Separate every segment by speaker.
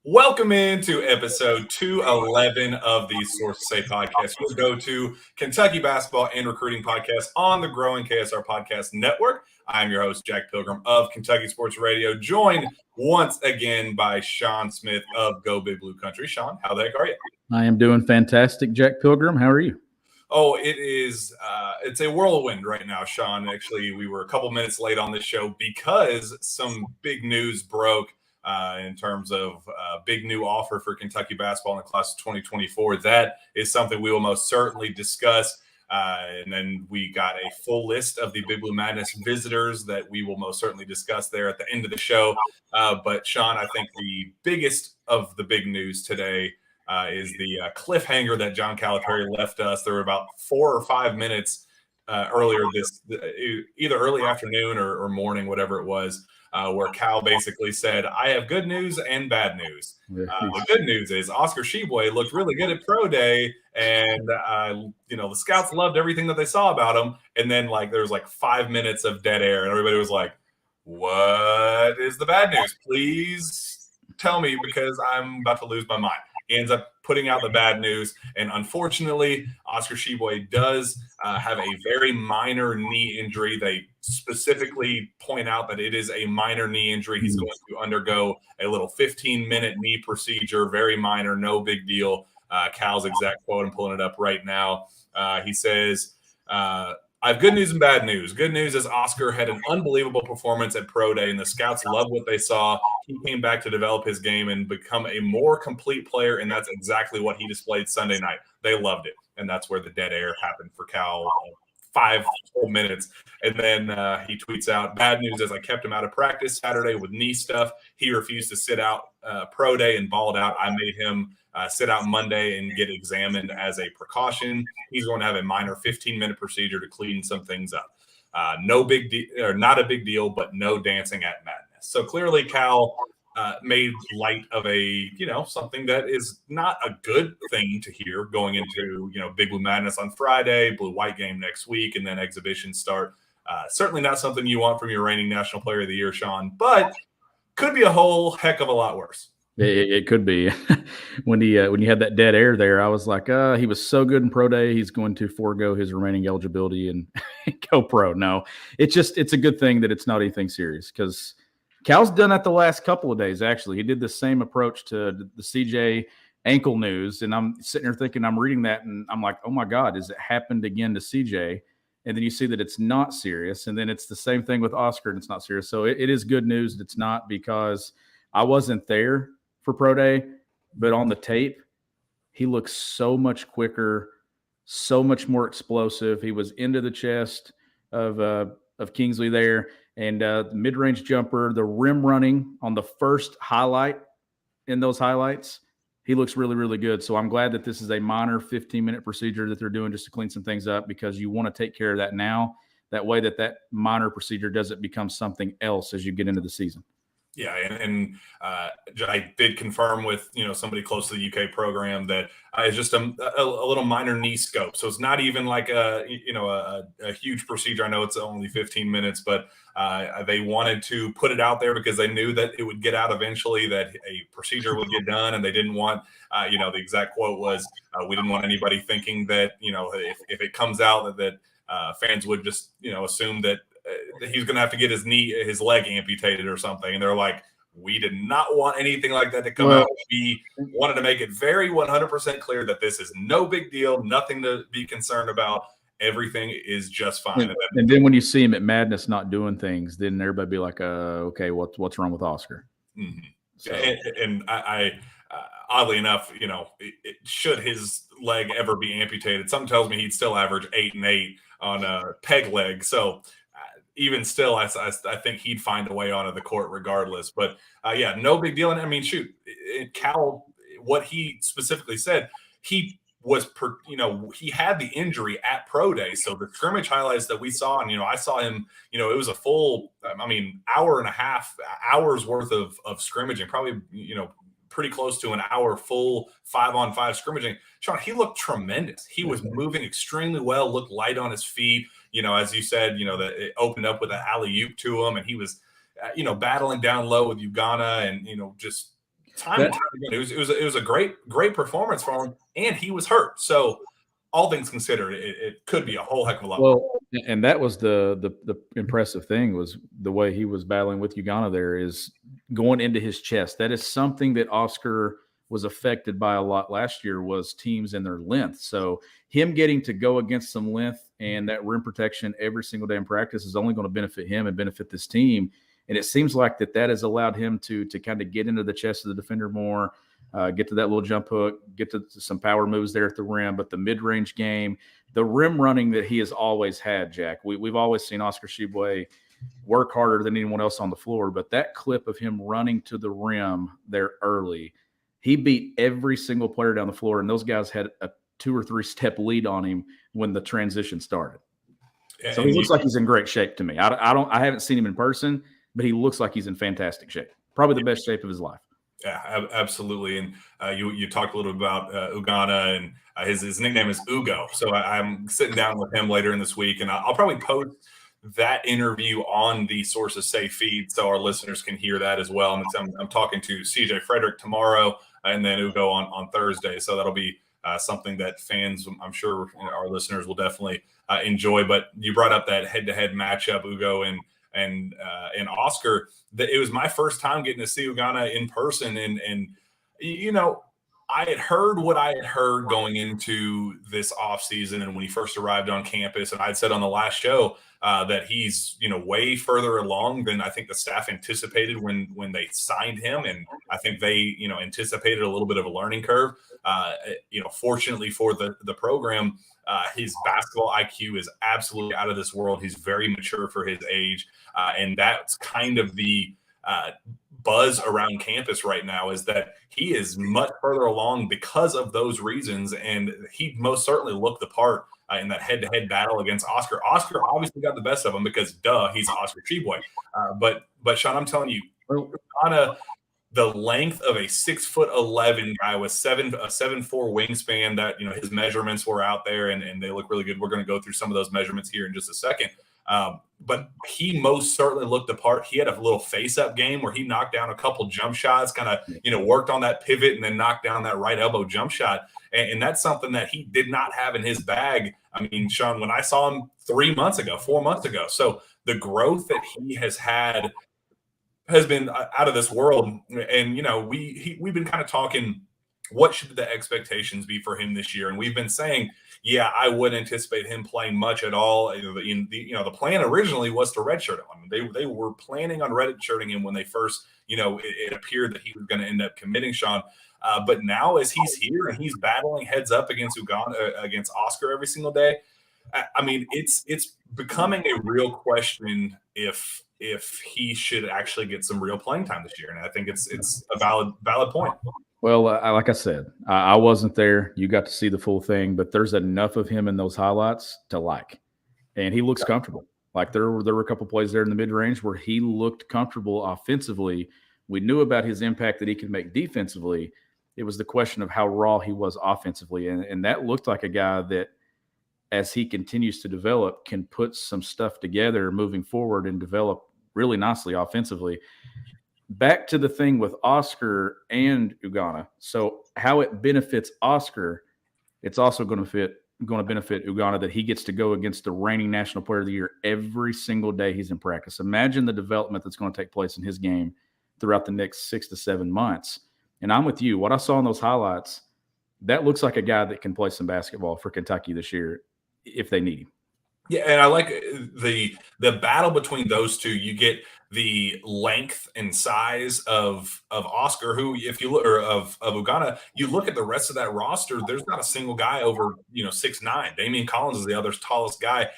Speaker 1: Welcome into episode 211 of the Sources Say podcast, your go-to Kentucky basketball and recruiting podcast on the growing KSR Podcast Network. I'm your host, Jack Pilgrim of Kentucky Sports Radio, joined once again by Shawn Smith of Go Big Blue Country. Shawn, how the heck are you?
Speaker 2: I am doing fantastic, Jack Pilgrim. How are you?
Speaker 1: Oh, it is. It's a whirlwind right now, Shawn. Actually, we were a couple minutes late on this show because some big news broke in terms of big new offer for Kentucky basketball in the class of 2024. That is something we will most certainly discuss. And then we got a full list of the Big Blue Madness visitors that we will most certainly discuss there at the end of the show. But Shawn, I think the biggest of the big news today is the cliffhanger that John Calipari left us. There were about 4 or 5 minutes earlier either early afternoon or morning, whatever it was, where Cal basically said, I have good news and bad news. The good news is Oscar Tshiebwe looked really good at Pro Day, and the scouts loved everything that they saw about him. And then there was 5 minutes of dead air, and everybody was like, what is the bad news? Please tell me, because I'm about to lose my mind. He ends up putting out the bad news, and unfortunately, Oscar Tshiebwe does have a very minor knee injury. They specifically point out that it is a minor knee injury. He's going to undergo a little 15-minute knee procedure, very minor, no big deal. Cal's exact quote, I'm pulling it up right now. He says, I have good news and bad news. Good news is Oscar had an unbelievable performance at Pro Day, and the scouts loved what they saw. He came back to develop his game and become a more complete player, and that's exactly what he displayed Sunday night. They loved it, and that's where the dead air happened for Cal. 5 whole minutes. And then he tweets out, bad news is I kept him out of practice Saturday with knee stuff. He refused to sit out Pro Day and balled out. I made him sit out Monday and get examined as a precaution. He's going to have a minor 15-minute procedure to clean some things up. No big deal, or not a big deal, but no dancing at madness. So clearly Cal made light of something that is not a good thing to hear going into, Big Blue Madness on Friday, blue-white game next week, and then exhibitions start. Certainly not something you want from your reigning National Player of the Year, Shawn, but could be a whole heck of a lot worse.
Speaker 2: It could be. when you had that dead air there, I was like, he was so good in Pro Day, he's going to forego his remaining eligibility and go pro. No, it's a good thing that it's not anything serious, because Cal's done that the last couple of days, actually. He did the same approach to the CJ ankle news, and I'm sitting here thinking, I'm reading that, and I'm like, oh, my God, has it happened again to CJ? And then you see that it's not serious, and then it's the same thing with Oscar, and it's not serious. So it is good news that it's not, because I wasn't there for Pro Day, but on the tape, he looks so much quicker, so much more explosive. He was into the chest of Kingsley there. And the mid-range jumper, the rim running on the first highlight in those highlights, he looks really, really good. So I'm glad that this is a minor 15-minute procedure that they're doing just to clean some things up, because you want to take care of that now. That way that minor procedure doesn't become something else as you get into the season.
Speaker 1: Yeah, and I did confirm with somebody close to the UK program that it's just a little minor knee scope. So it's not even like a huge procedure. I know it's only 15 minutes, but they wanted to put it out there because they knew that it would get out eventually, that a procedure would get done, and they didn't want the exact quote was, we didn't want anybody thinking that if it comes out that fans would just assume that he's going to have to get his leg amputated or something. And they're like, we did not want anything like that to come out. We wanted to make it very 100% clear that this is no big deal, nothing to be concerned about. Everything is just fine.
Speaker 2: And then when you see him at Madness not doing things, then everybody be like, okay, what's wrong with Oscar?
Speaker 1: Mm-hmm. So. And I oddly enough, should his leg ever be amputated, something tells me he'd still average 8 and 8 on a peg leg. So even still, I think he'd find a way onto the court regardless. But, no big deal. And, I mean, shoot, Cal, what he specifically said, he was, he had the injury at Pro Day. So the scrimmage highlights that we saw, and, I saw him, it was a full, hour and a half, hours worth of scrimmaging, probably, pretty close to an hour full 5-on-5 scrimmaging. Shawn, he looked tremendous. He was moving extremely well, looked light on his feet. As you said, that it opened up with an alley-oop to him, and he was, battling down low with Ugana, and, just time and time again. It was a great performance for him, and he was hurt. So all things considered, it could be a whole heck of a lot.
Speaker 2: Well, and that was the impressive thing was the way he was battling with Ugonna there is going into his chest. That is something that Oscar was affected by a lot last year was teams and their length. So him getting to go against some length and that rim protection every single day in practice is only going to benefit him and benefit this team. And it seems like that has allowed him to kind of get into the chest of the defender more, get to that little jump hook, get to some power moves there at the rim. But the mid-range game, the rim running that he has always had, Jack, we've always seen Oscar Tshiebwe work harder than anyone else on the floor. But that clip of him running to the rim there early, he beat every single player down the floor, and those guys had a 2 or 3 step lead on him when the transition started. So he looks like he's in great shape to me. I haven't seen him in person, but he looks like he's in fantastic shape. Probably the best shape of his life.
Speaker 1: Yeah, absolutely. And you talked a little bit about Ugonna, and his nickname is Ugo. So I'm sitting down with him later in this week, and I'll probably post that interview on the Sources Say feed so our listeners can hear that as well. And I'm talking to CJ Frederick tomorrow, and then Ugo on Thursday. So that'll be something that fans, I'm sure our listeners will definitely enjoy. But you brought up that head-to-head matchup, Ugo and Oscar. It was my first time getting to see Ugonna in person, and you know, I had heard what I had heard going into this offseason and when he first arrived on campus, and I'd said on the last show that he's way further along than I think the staff anticipated when they signed him, and I think they anticipated a little bit of a learning curve. Fortunately for the program, his basketball IQ is absolutely out of this world. He's very mature for his age, and that's kind of the buzz around campus right now, is that he is much further along because of those reasons, and he most certainly looked the part in that head-to-head battle against Oscar. Oscar obviously got the best of him because, he's Oscar Tshiebwe. But Shawn, I'm telling you, the length of a 6'11" guy with a 7'4" wingspan, that his measurements were out there and they look really good. We're going to go through some of those measurements here in just a second. But he most certainly looked the part. He had a little face-up game where he knocked down a couple jump shots, kind of worked on that pivot and then knocked down that right elbow jump shot. And that's something that he did not have in his bag. I mean, Shawn, when I saw him 4 months ago. So the growth that he has had has been out of this world. And, we've been kind of talking, what should the expectations be for him this year? And we've been saying, yeah, I wouldn't anticipate him playing much at all. The plan originally was to redshirt him. I mean, they were planning on redshirting him when they first, it appeared that he was going to end up committing, Shawn. But now as he's here and he's battling heads up against against Oscar every single day, I mean, it's becoming a real question if he should actually get some real playing time this year. And I think it's a valid point.
Speaker 2: Well, like I said, I wasn't there. You got to see the full thing, but there's enough of him in those highlights to like. And he looks comfortable. Like there were a couple plays there in the mid-range where he looked comfortable offensively. We knew about his impact that he could make defensively. It was the question of how raw he was offensively. And that looked like a guy that, as he continues to develop, can put some stuff together moving forward and develop really nicely offensively. Back to the thing with Oscar and Ugonna. So how it benefits Oscar, it's also going to benefit Ugonna that he gets to go against the reigning National Player of the Year every single day he's in practice. Imagine the development that's going to take place in his game throughout the next 6 to 7 months. And I'm with you. What I saw in those highlights, that looks like a guy that can play some basketball for Kentucky this year if they need him.
Speaker 1: Yeah, and I like the battle between those two. You get the length and size of Oscar, who, if you look, or of Ugonna, you look at the rest of that roster, there's not a single guy over 6'9". Damien Collins is the other tallest guy.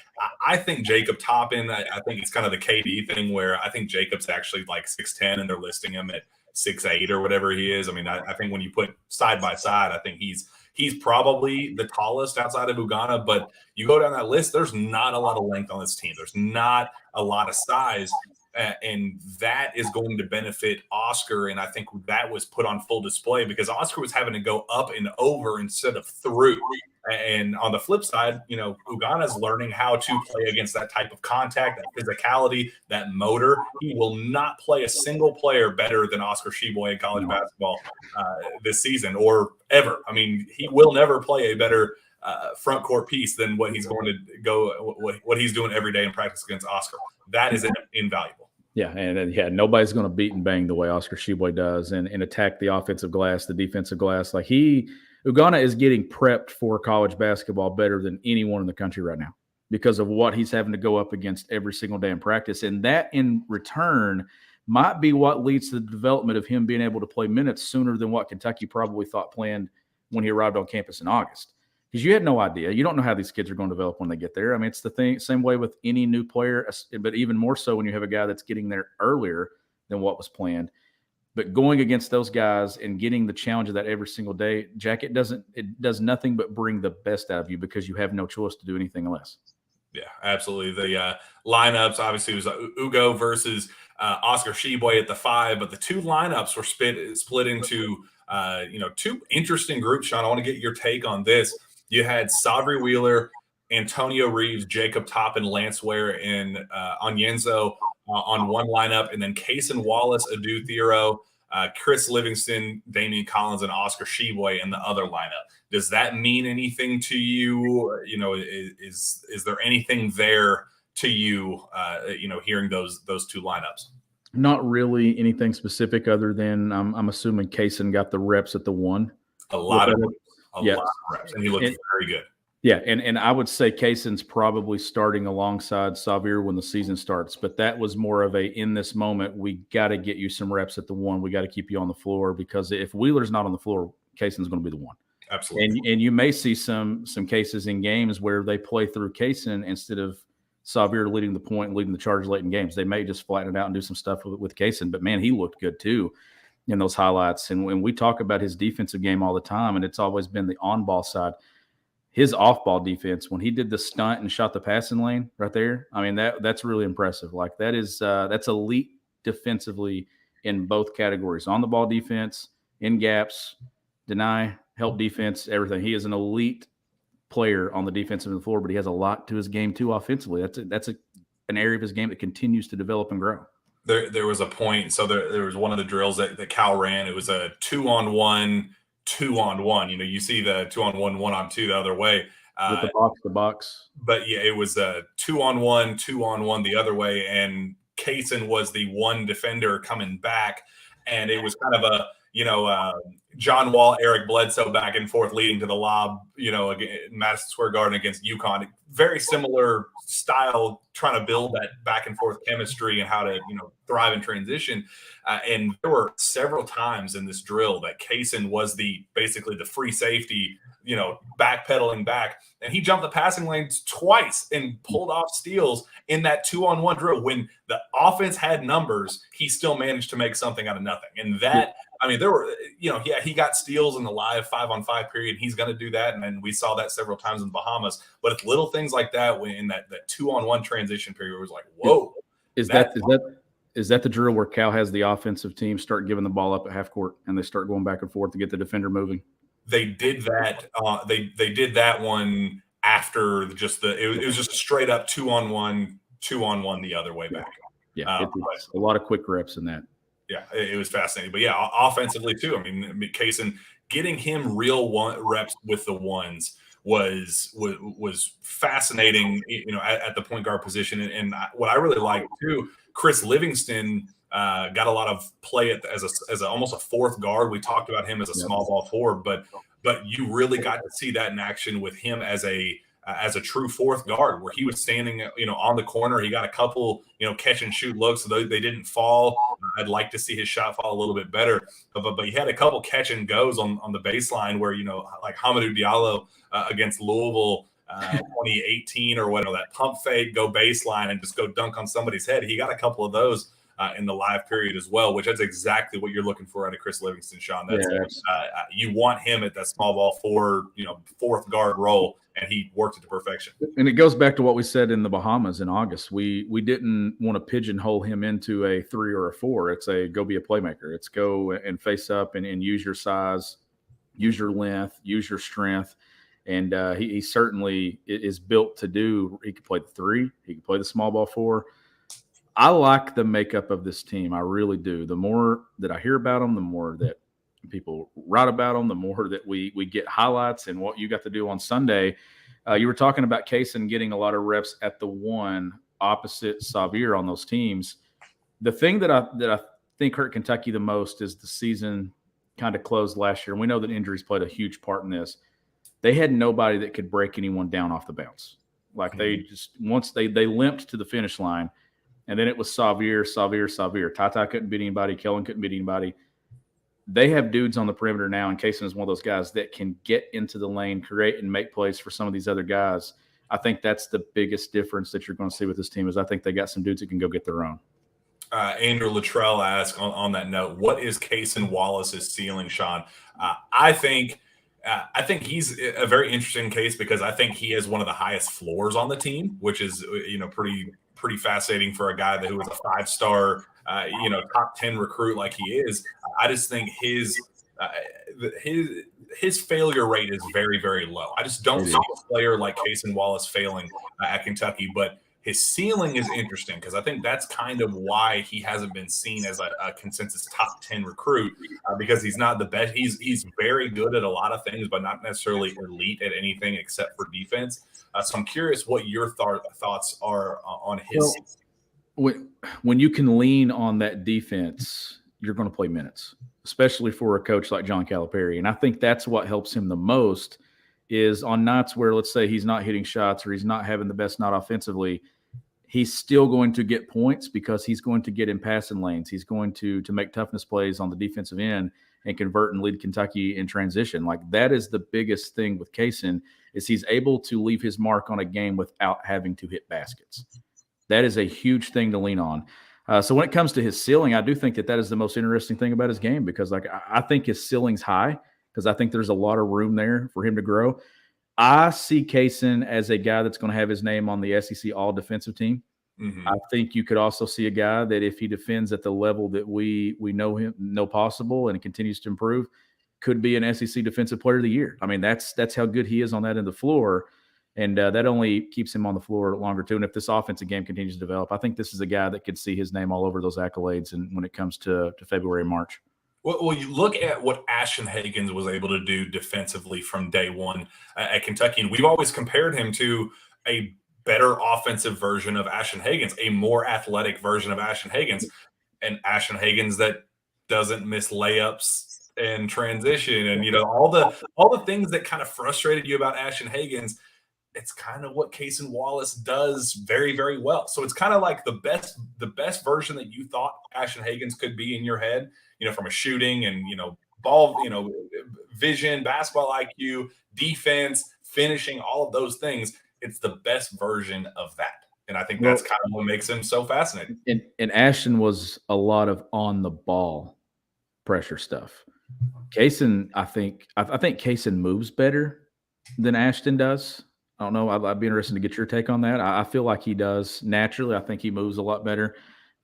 Speaker 1: I think Jacob Toppin, I think it's kind of the KD thing where I think Jacob's actually like 6'10", and they're listing him at 6'8" or whatever he is. I mean, I think when you put side by side, I think he's probably the tallest outside of Ugonna, but you go down that list, there's not a lot of length on this team. There's not a lot of size. And that is going to benefit Oscar. And I think that was put on full display because Oscar was having to go up and over instead of through. And on the flip side, Ugana's learning how to play against that type of contact, that physicality, that motor. He will not play a single player better than Oscar Tshiebwe in college basketball this season or ever. I mean, he will never play a better front court piece than what he's going to go, what he's doing every day in practice against Oscar. That is invaluable.
Speaker 2: Yeah, and nobody's going to beat and bang the way Oscar Tshiebwe does and attack the offensive glass, the defensive glass. Like Ugana is getting prepped for college basketball better than anyone in the country right now because of what he's having to go up against every single day in practice. And that in return might be what leads to the development of him being able to play minutes sooner than what Kentucky probably thought planned when he arrived on campus in August. Because you had no idea. You don't know how these kids are going to develop when they get there. I mean, it's the same way with any new player, but even more so when you have a guy that's getting there earlier than what was planned. But going against those guys and getting the challenge of that every single day, Jack, it does nothing but bring the best out of you because you have no choice to do anything less.
Speaker 1: Yeah, absolutely. The lineups, obviously, it was Ugo versus Oscar Tshiebwe at the 5, but the two lineups were split into, two interesting groups. Sean, I want to get your take on this. You had Savri Wheeler, Antonio Reeves, Jacob Toppin, Lance Ware, and Onyenso on one lineup, and then Kaysen Wallace, Adu Thero, Chris Livingston, Damien Collins, and Oscar Tshiebwe in the other lineup. Does that mean anything to you? Is there anything there to you? Hearing those two lineups.
Speaker 2: Not really anything specific other than I'm assuming Kaysen got the reps at the 1.
Speaker 1: A lot of reps, and he looked very good.
Speaker 2: Yeah, and I would say Kaysen's probably starting alongside Savir when the season starts, but that was more of in this moment, we got to get you some reps at the 1. We got to keep you on the floor because if Wheeler's not on the floor, Kaysen's going to be the 1.
Speaker 1: Absolutely.
Speaker 2: And you may see some cases in games where they play through Kaysen instead of Savir leading the point and leading the charge late in games. They may just flatten it out and do some stuff with Kaysen, but man, he looked good too in those highlights. And when we talk about his defensive game all the time, and it's always been the on-ball side, his off-ball defense, when he did the stunt and shot the passing lane right there, I mean, that's really impressive. Like that's elite defensively in both categories. On the ball defense, in gaps, deny, help defense, everything. He is an elite player on the defensive end of the floor, but he has a lot to his game too offensively. That's an area of his game that continues to develop and grow.
Speaker 1: There was a point. So there was one of the drills that Cal ran. It was a 2-on-1, 2-on-1. You see the 2-on-1, 1-on-2 the other way.
Speaker 2: With the box.
Speaker 1: But yeah, it was a 2-on-1, 2-on-1 the other way. And Kaysen was the one defender coming back. And it was kind of a, John Wall, Eric Bledsoe back and forth leading to the lob, Madison Square Garden against UConn. Very similar style, trying to build that back and forth chemistry and how to, thrive in transition. And there were several times in this drill that Kaysen was basically the free safety, backpedaling back. And he jumped the passing lanes twice and pulled off steals in that 2-on-1 drill. When the offense had numbers, he still managed to make something out of nothing. And that, I mean, there were, he got steals in the live 5-on-5 period. He's going to do that. And we saw that several times in the Bahamas. But it's little things like that when in that 2-on-1 transition period, it was like, whoa.
Speaker 2: Is that the drill where Cal has the offensive team start giving the ball up at half court and they start going back and forth to get the defender moving?
Speaker 1: They did that. They did that one after it was just a straight up 2-on-1, 2-on-1 the other way back.
Speaker 2: Yeah, it's a lot of quick reps in that.
Speaker 1: Yeah, it was fascinating. But yeah, offensively too. I mean, Kaysen, getting him real reps with the ones was fascinating. At the point guard position, and what I really liked too, Chris Livingston got a lot of play as almost a fourth guard. We talked about him as a small ball forward, but you really got to see that in action with him as a true fourth guard, where he was standing, on the corner. He got a couple, catch and shoot looks, so they didn't fall. I'd like to see his shot fall a little bit better, but he had a couple catch and goes on the baseline where, like Hamidou Diallo against Louisville, 2018 or whatever, that pump fake, go baseline and just go dunk on somebody's head. He got a couple of those in the live period as well, which that's exactly what you're looking for out of Chris Livingston, Shawn. That's you want him at that small ball fourth guard role, and he worked it to perfection.
Speaker 2: And it goes back to what we said in the Bahamas in August. We didn't want to pigeonhole him into a 3 or a 4. It's a go be a playmaker. It's go and face up and use your size, use your length, use your strength. And he certainly is built to do. He can play the 3. He can play the small ball 4. I like the makeup of this team. I really do. The more that I hear about them, the more that people write about them, the more that we get highlights and what you got to do on Sunday. You were talking about Kaysen getting a lot of reps at the 1 opposite Xavier on those teams. The thing that I think hurt Kentucky the most is the season kind of closed last year. And we know that injuries played a huge part in this. They had nobody that could break anyone down off the bounce. Like they just once they limped to the finish line, and then it was Xavier. Tata couldn't beat anybody. Kellen couldn't beat anybody. They have dudes on the perimeter now, and Kaysen is one of those guys that can get into the lane, create and make plays for some of these other guys. I think that's the biggest difference that you're going to see with this team is I think they got some dudes that can go get their own.
Speaker 1: Andrew Luttrell asked on that note, what is Kaysen Wallace's ceiling, Shawn? I think he's a very interesting case because I think he has one of the highest floors on the team, which is pretty fascinating for a guy who was a 5-star, top 10 recruit like he is. I just think his failure rate is very, very low. I just don't see a player like Kaysen Wallace failing at Kentucky, but his ceiling is interesting because I think that's kind of why he hasn't been seen as a consensus top 10 recruit because he's not the best. He's very good at a lot of things, but not necessarily elite at anything except for defense. So I'm curious what your thoughts are on his.
Speaker 2: When you can lean on that defense, you're going to play minutes, especially for a coach like John Calipari. And I think that's what helps him the most is on nights where, let's say, he's not hitting shots or he's not having the best night offensively, he's still going to get points because he's going to get in passing lanes. He's going to make toughness plays on the defensive end and convert and lead Kentucky in transition. Like that is the biggest thing with Kaysen is he's able to leave his mark on a game without having to hit baskets. That is a huge thing to lean on. So when it comes to his ceiling, I do think that is the most interesting thing about his game because I think his ceiling's high because I think there's a lot of room there for him to grow. I see Kaysen as a guy that's going to have his name on the SEC all-defensive team. Mm-hmm. I think you could also see a guy that if he defends at the level that we know possible and continues to improve, could be an SEC Defensive Player of the Year. I mean, that's how good he is on that end of the floor, and that only keeps him on the floor longer too. And if this offensive game continues to develop, I think this is a guy that could see his name all over those accolades and when it comes to February and March.
Speaker 1: Well, you look at what Ashton Higgins was able to do defensively from day one at Kentucky, and we've always compared him to a better offensive version of Ashton Higgins, a more athletic version of Ashton Higgins, and Ashton Higgins that doesn't miss layups and transition, and all the things that kind of frustrated you about Ashton Higgins. It's kind of what Kaysen Wallace does very, very well. So it's kind of like the best version that you thought Ashton Higgins could be in your head, from a shooting and, ball, vision, basketball IQ, defense, finishing, all of those things. It's the best version of that. And I think that's kind of what makes him so fascinating.
Speaker 2: And Ashton was a lot of on the ball pressure stuff. Kaysen, I think Kaysen moves better than Ashton does. I don't know. I'd be interested to get your take on that. I feel like he does naturally. I think he moves a lot better.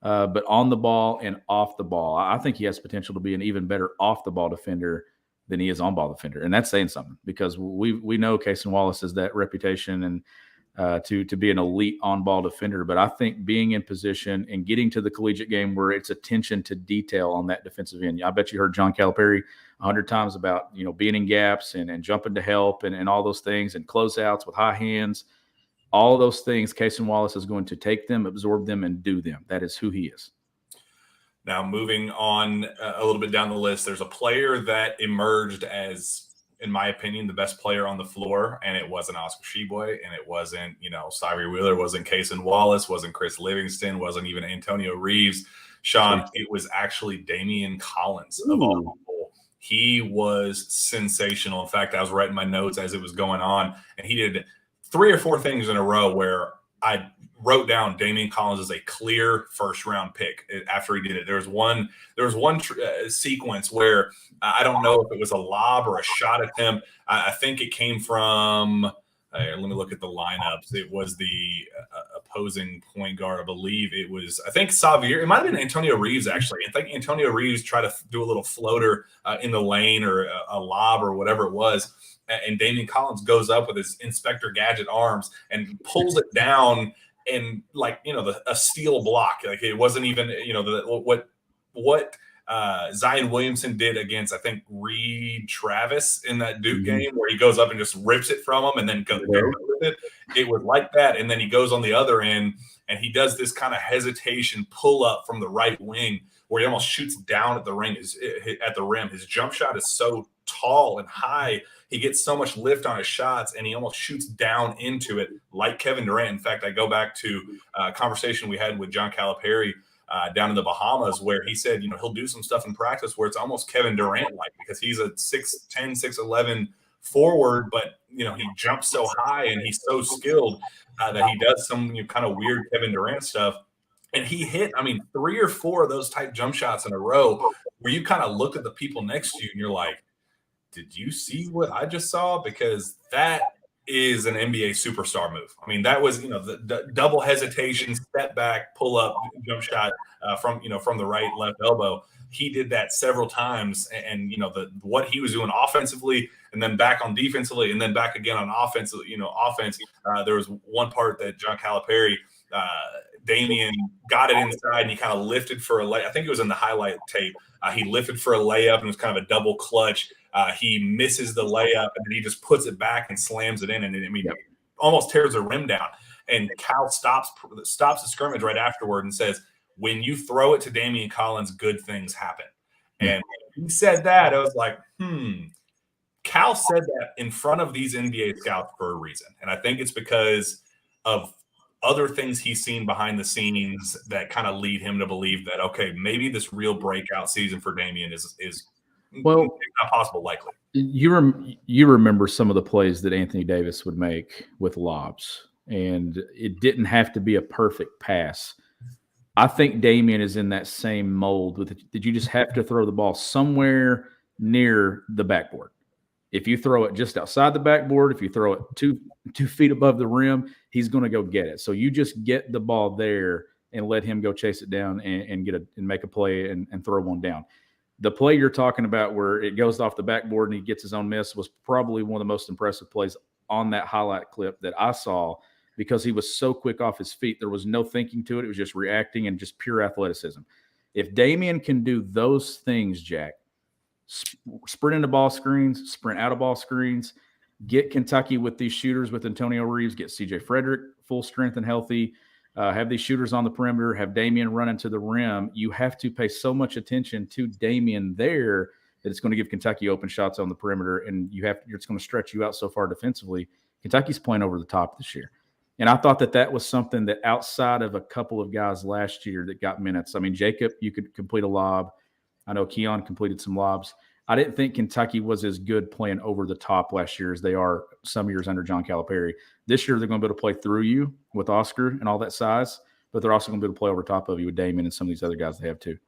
Speaker 2: But on the ball and off the ball, I think he has potential to be an even better off the ball defender than he is on ball defender. And that's saying something because we know Kaysen Wallace has that reputation and to be an elite on ball defender. But I think being in position and getting to the collegiate game where it's attention to detail on that defensive end. I bet you heard John Calipari 100 times about, being in gaps and jumping to help and all those things and closeouts with high hands. All those things, Kaysen Wallace is going to take them, absorb them, and do them. That is who he is.
Speaker 1: Now, moving on a little bit down the list, there's a player that emerged as, in my opinion, the best player on the floor, and it wasn't Oscar Tshiebwe, and it wasn't, Cyree Wheeler, wasn't Kaysen Wallace, wasn't Chris Livingston, wasn't even Antonio Reeves. Shawn, it was actually Damien Collins of all people. He was sensational. In fact, I was writing my notes as it was going on, and he did 3 or 4 things in a row where I wrote down Damien Collins as a clear first-round pick after he did it. There was one sequence where I don't know if it was a lob or a shot attempt. I think it came from let me look at the lineups. It was the opposing point guard. I believe it was, I think Xavier. It might have been Antonio Reeves, actually. I think Antonio Reeves tried to do a little floater in the lane or a lob or whatever it was. And Damien Collins goes up with his Inspector Gadget arms and pulls it down and a steel block. Like it wasn't even, what Zion Williamson did against, I think, Reed Travis in that Duke game, where he goes up and just rips it from him and then goes with it. It was like that. And then he goes on the other end and he does this kind of hesitation pull up from the right wing where he almost shoots down at the rim. His jump shot is so tall and high. He gets so much lift on his shots and he almost shoots down into it like Kevin Durant. In fact, I go back to a conversation we had with John Calipari down in the Bahamas, where he said, he'll do some stuff in practice where it's almost Kevin Durant-like, because he's a 6'10", 6'11" forward, but, he jumps so high and he's so skilled that he does some kind of weird Kevin Durant stuff. And he hit, 3 or 4 of those type jump shots in a row where you kind of look at the people next to you and you're like, did you see what I just saw? Because that is an NBA superstar move. That was, the double hesitation, step back, pull up, jump shot from the right, left elbow. He did that several times, and what he was doing offensively, and then back on defensively, and then back again on offense. There was one part that John Calipari, Damien got it inside, and he kind of lifted for a layup. I think it was in the highlight tape. He lifted for a layup, and it was kind of a double clutch. He misses the layup, and then he just puts it back and slams it in, and almost tears the rim down. And Cal stops the scrimmage right afterward and says, when you throw it to Damien Collins, good things happen. And he said that, I was like, Cal said that in front of these NBA scouts for a reason. And I think it's because of other things he's seen behind the scenes that kind of lead him to believe that, okay, maybe this real breakout season for Damien is not possible, likely.
Speaker 2: You remember some of the plays that Anthony Davis would make with lobs, and it didn't have to be a perfect pass. I think Damien is in that same mold with it. Did you just have to throw the ball somewhere near the backboard? If you throw it just outside the backboard, if you throw it 2 feet above the rim, he's going to go get it. So you just get the ball there and let him go chase it down and make a play and throw one down. The play you're talking about where it goes off the backboard and he gets his own miss was probably one of the most impressive plays on that highlight clip that I saw, because he was so quick off his feet. There was no thinking to it. It was just reacting and just pure athleticism. If Damien can do those things, Jack, sprint into ball screens, sprint out of ball screens, get Kentucky with these shooters with Antonio Reeves, get CJ Frederick full strength and healthy, have these shooters on the perimeter, have Damien run into the rim, you have to pay so much attention to Damien there that it's going to give Kentucky open shots on the perimeter, and it's going to stretch you out so far defensively. Kentucky's playing over the top this year. And I thought that was something that outside of a couple of guys last year that got minutes, Jacob, you could complete a lob. I know Keon completed some lobs. I didn't think Kentucky was as good playing over the top last year as they are some years under John Calipari. This year, they're going to be able to play through you with Oscar and all that size, but they're also going to be able to play over top of you with Damien and some of these other guys they have too.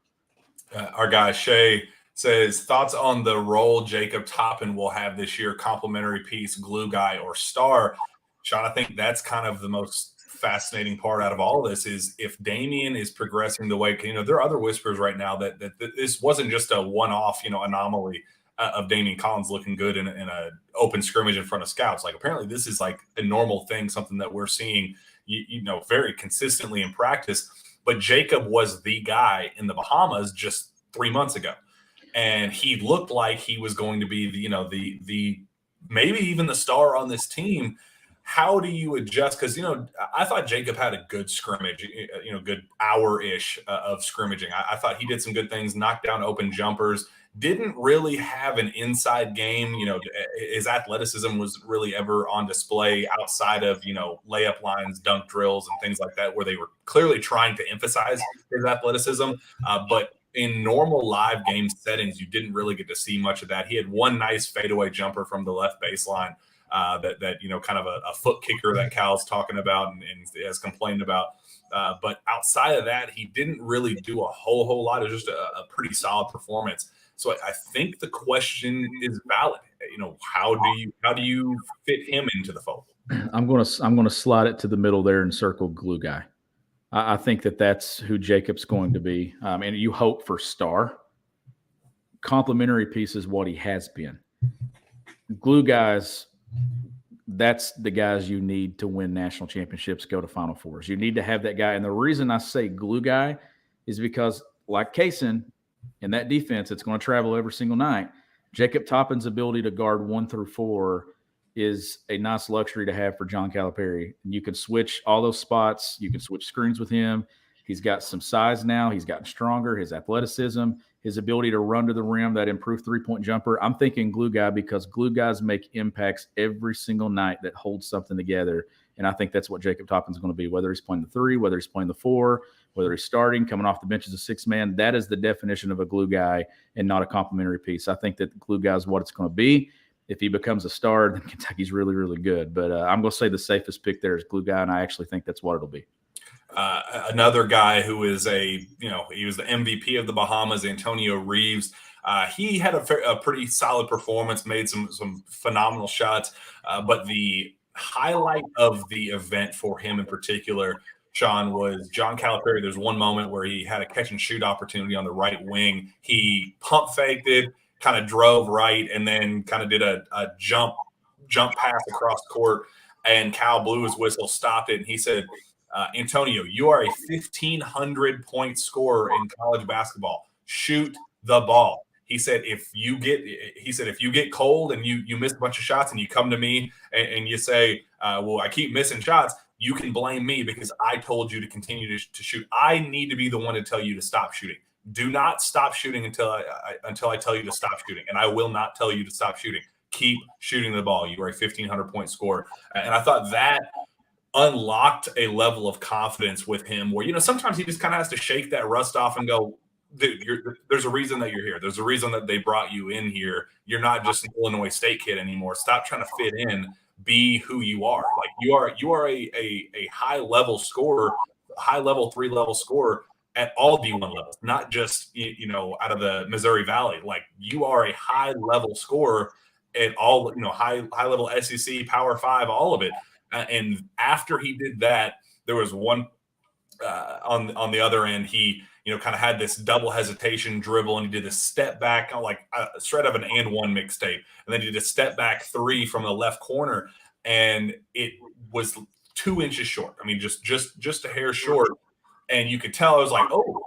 Speaker 1: Our guy Shay says, thoughts on the role Jacob Toppin will have this year, complimentary piece, glue guy, or star? Shawn, I think that's kind of the most fascinating part out of all of this is if Damien is progressing the way, there are other whispers right now that this wasn't just a one-off, anomaly of Damien Collins looking good in a open scrimmage in front of scouts. Like apparently this is like a normal thing, something that we're seeing, very consistently in practice. But Jacob was the guy in the Bahamas just 3 months ago. And he looked like he was going to be the maybe even the star on this team. How do you adjust? Because, I thought Jacob had a good scrimmage, good hour-ish of scrimmaging. I thought he did some good things, knocked down open jumpers, didn't really have an inside game. His athleticism was really ever on display outside of, layup lines, dunk drills, and things like that, where they were clearly trying to emphasize his athleticism. But in normal live game settings, you didn't really get to see much of that. He had one nice fadeaway jumper from the left baseline. that kind of a foot kicker that Cal's talking about and has complained about. But outside of that, he didn't really do a whole lot. It was just a pretty solid performance. So I think the question is valid. How do you fit him into the fold?
Speaker 2: I'm gonna slide it to the middle there and circle glue guy. I think that's who Jacob's going to be, and you hope for star. Complementary piece is what he has been. Glue guys, that's the guys you need to win national championships, go to Final Fours. You need to have that guy. And the reason I say glue guy is because, like Kaysen, in that defense, it's going to travel every single night. Jacob Toppin's ability to guard 1 through 4 is a nice luxury to have for John Calipari. And you can switch all those spots. You can switch screens with him. He's got some size now. He's gotten stronger. His athleticism, his ability to run to the rim, that improved three-point jumper. I'm thinking glue guy because glue guys make impacts every single night that hold something together. And I think that's what Jacob Toppin's going to be, whether he's playing the 3, whether he's playing the 4, whether he's starting, coming off the bench as a 6-man. That is the definition of a glue guy and not a complimentary piece. I think that glue guy is what it's going to be. If he becomes a star, then Kentucky's really, really good. But I'm going to say the safest pick there is glue guy, and I actually think that's what it'll be.
Speaker 1: Another guy who is he was the MVP of the Bahamas, Antonio Reeves. He had a pretty solid performance, made some phenomenal shots. But the highlight of the event for him in particular, Shawn, was John Calipari. There's one moment where he had a catch and shoot opportunity on the right wing. He pump faked it, kind of drove right, and then kind of did a jump pass across court, and Cal blew his whistle, stopped it, and he said, Antonio, you are a 1,500-point scorer in college basketball. Shoot the ball. He said, if you get cold and you miss a bunch of shots and you come to me and you say, well, I keep missing shots, you can blame me because I told you to continue to shoot. I need to be the one to tell you to stop shooting. Do not stop shooting until I tell you to stop shooting, and I will not tell you to stop shooting. Keep shooting the ball. You are a 1,500-point scorer. And I thought that unlocked a level of confidence with him where, sometimes he just kind of has to shake that rust off and go, dude, there's a reason that you're here. There's a reason that they brought you in here. You're not just an Illinois State kid anymore. Stop trying to fit in. Be who you are. Like you are a high level scorer, high level 3-level scorer at all D1 levels, not just, out of the Missouri Valley. Like you are a high level scorer at all, high level SEC, Power 5, all of it. And after he did that, there was one on the other end. He, kind of had this double hesitation dribble, and he did a step back, kind of like straight of an and one mixtape. And then he did a step back 3 from the left corner, and it was 2 inches short. I mean, just a hair short. And you could tell, I was like, oh,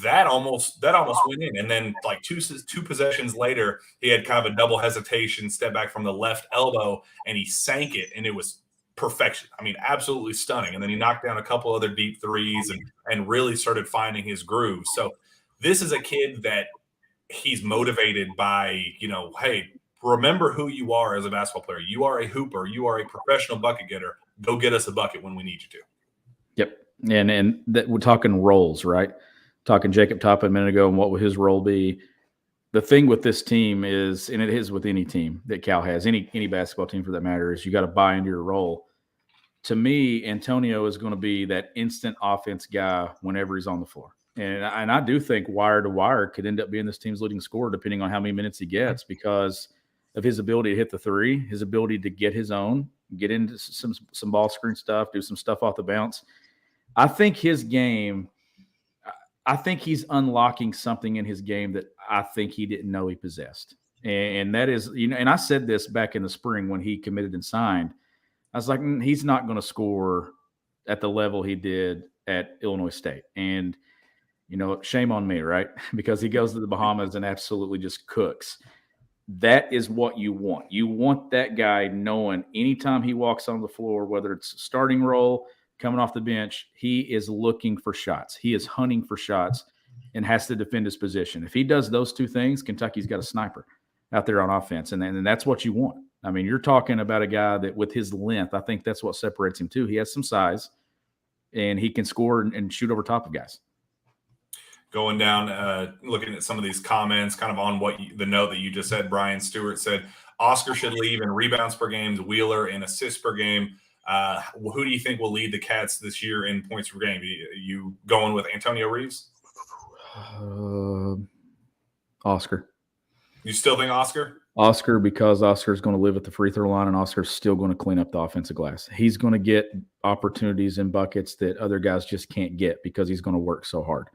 Speaker 1: that almost went in. And then like two possessions later, he had kind of a double hesitation step back from the left elbow, and he sank it, and it was perfection. I mean, absolutely stunning. And then he knocked down a couple other deep threes and really started finding his groove. So this is a kid that he's motivated by, hey, remember who you are as a basketball player. You are a hooper. You are a professional bucket getter. Go get us a bucket when we need you to.
Speaker 2: Yep. And that we're talking roles, right? Talking Jacob Toppin a minute ago and what would his role be. The thing with this team is, and it is with any team that Cal has, any basketball team for that matter, is you got to buy into your role. To me, Antonio is going to be that instant offense guy whenever he's on the floor. And I do think wire to wire could end up being this team's leading scorer depending on how many minutes he gets because of his ability to hit the 3, his ability to get his own, get into some ball screen stuff, do some stuff off the bounce. I think his game, I think he's unlocking something in his game that I think he didn't know he possessed. And that is, and I said this back in the spring when he committed and signed. I was like, he's not going to score at the level he did at Illinois State. And, shame on me, right? Because he goes to the Bahamas and absolutely just cooks. That is what you want. You want that guy knowing anytime he walks on the floor, whether it's starting role, coming off the bench, he is looking for shots. He is hunting for shots and has to defend his position. If he does those 2 things, Kentucky's got a sniper out there on offense. And that's what you want. I mean, you're talking about a guy that with his length, I think that's what separates him too. He has some size and he can score and shoot over top of guys.
Speaker 1: going down, looking at some of these comments, kind of on the note that you just said. Brian Stewart said Oscar should leave in rebounds per game, Wheeler in assists per game. Who do you think will lead the Cats this year in points per game? You going with Antonio Reeves?
Speaker 2: Oscar.
Speaker 1: You still think Oscar?
Speaker 2: Oscar, because Oscar's going to live at the free throw line, and Oscar's still going to clean up the offensive glass. He's going to get opportunities and buckets that other guys just can't get because he's going to work so hard.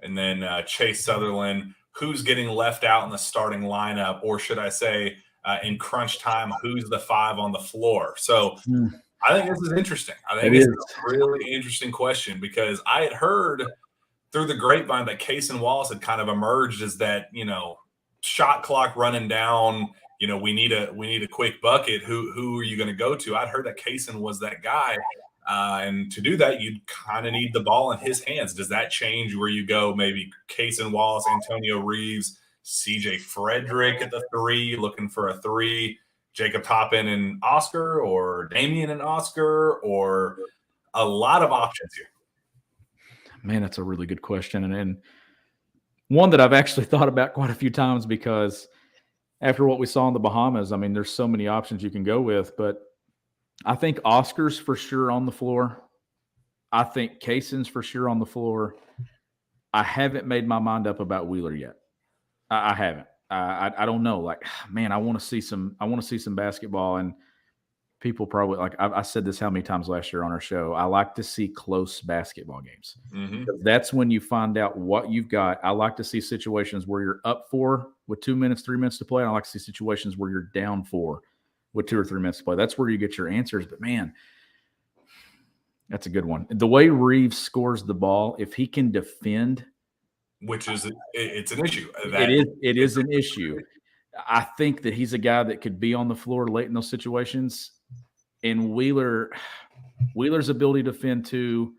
Speaker 1: And then Chase Sutherland, who's getting left out in the starting lineup, or should I say in crunch time, who's the 5 on the floor? So I think this is interesting. I think it's a really interesting question, because I had heard through the grapevine that Case and Wallace had kind of emerged as that, shot clock running down, we need a quick bucket. Who are you going to go to? I'd heard that Kaysen was that guy. And to do that, you'd kind of need the ball in his hands. Does that change where you go? Maybe Kaysen Wallace, Antonio Reeves, CJ Frederick at the 3, looking for a 3, Jacob Toppin and Oscar, or Damien and Oscar, or a lot of options here.
Speaker 2: Man, that's a really good question. And one that I've actually thought about quite a few times, because after what we saw in the Bahamas, I mean, there's so many options you can go with, but I think Oscar's for sure on the floor. I think Kaysen's for sure on the floor. I haven't made my mind up about Wheeler yet. I haven't. I don't know. Like, man, I want to see some basketball, and people probably, like I said this how many times last year on our show, I like to see close basketball games.
Speaker 1: Mm-hmm.
Speaker 2: That's when you find out what you've got. I like to see situations where you're up 4 with 2 minutes, 3 minutes to play. And I like to see situations where you're down 4 with 2 or 3 minutes to play. That's where you get your answers. But man, that's a good one. The way Reeves scores the ball, if he can defend,
Speaker 1: which is it's an issue.
Speaker 2: It is an issue. I think that he's a guy that could be on the floor late in those situations. And Wheeler's ability to defend too.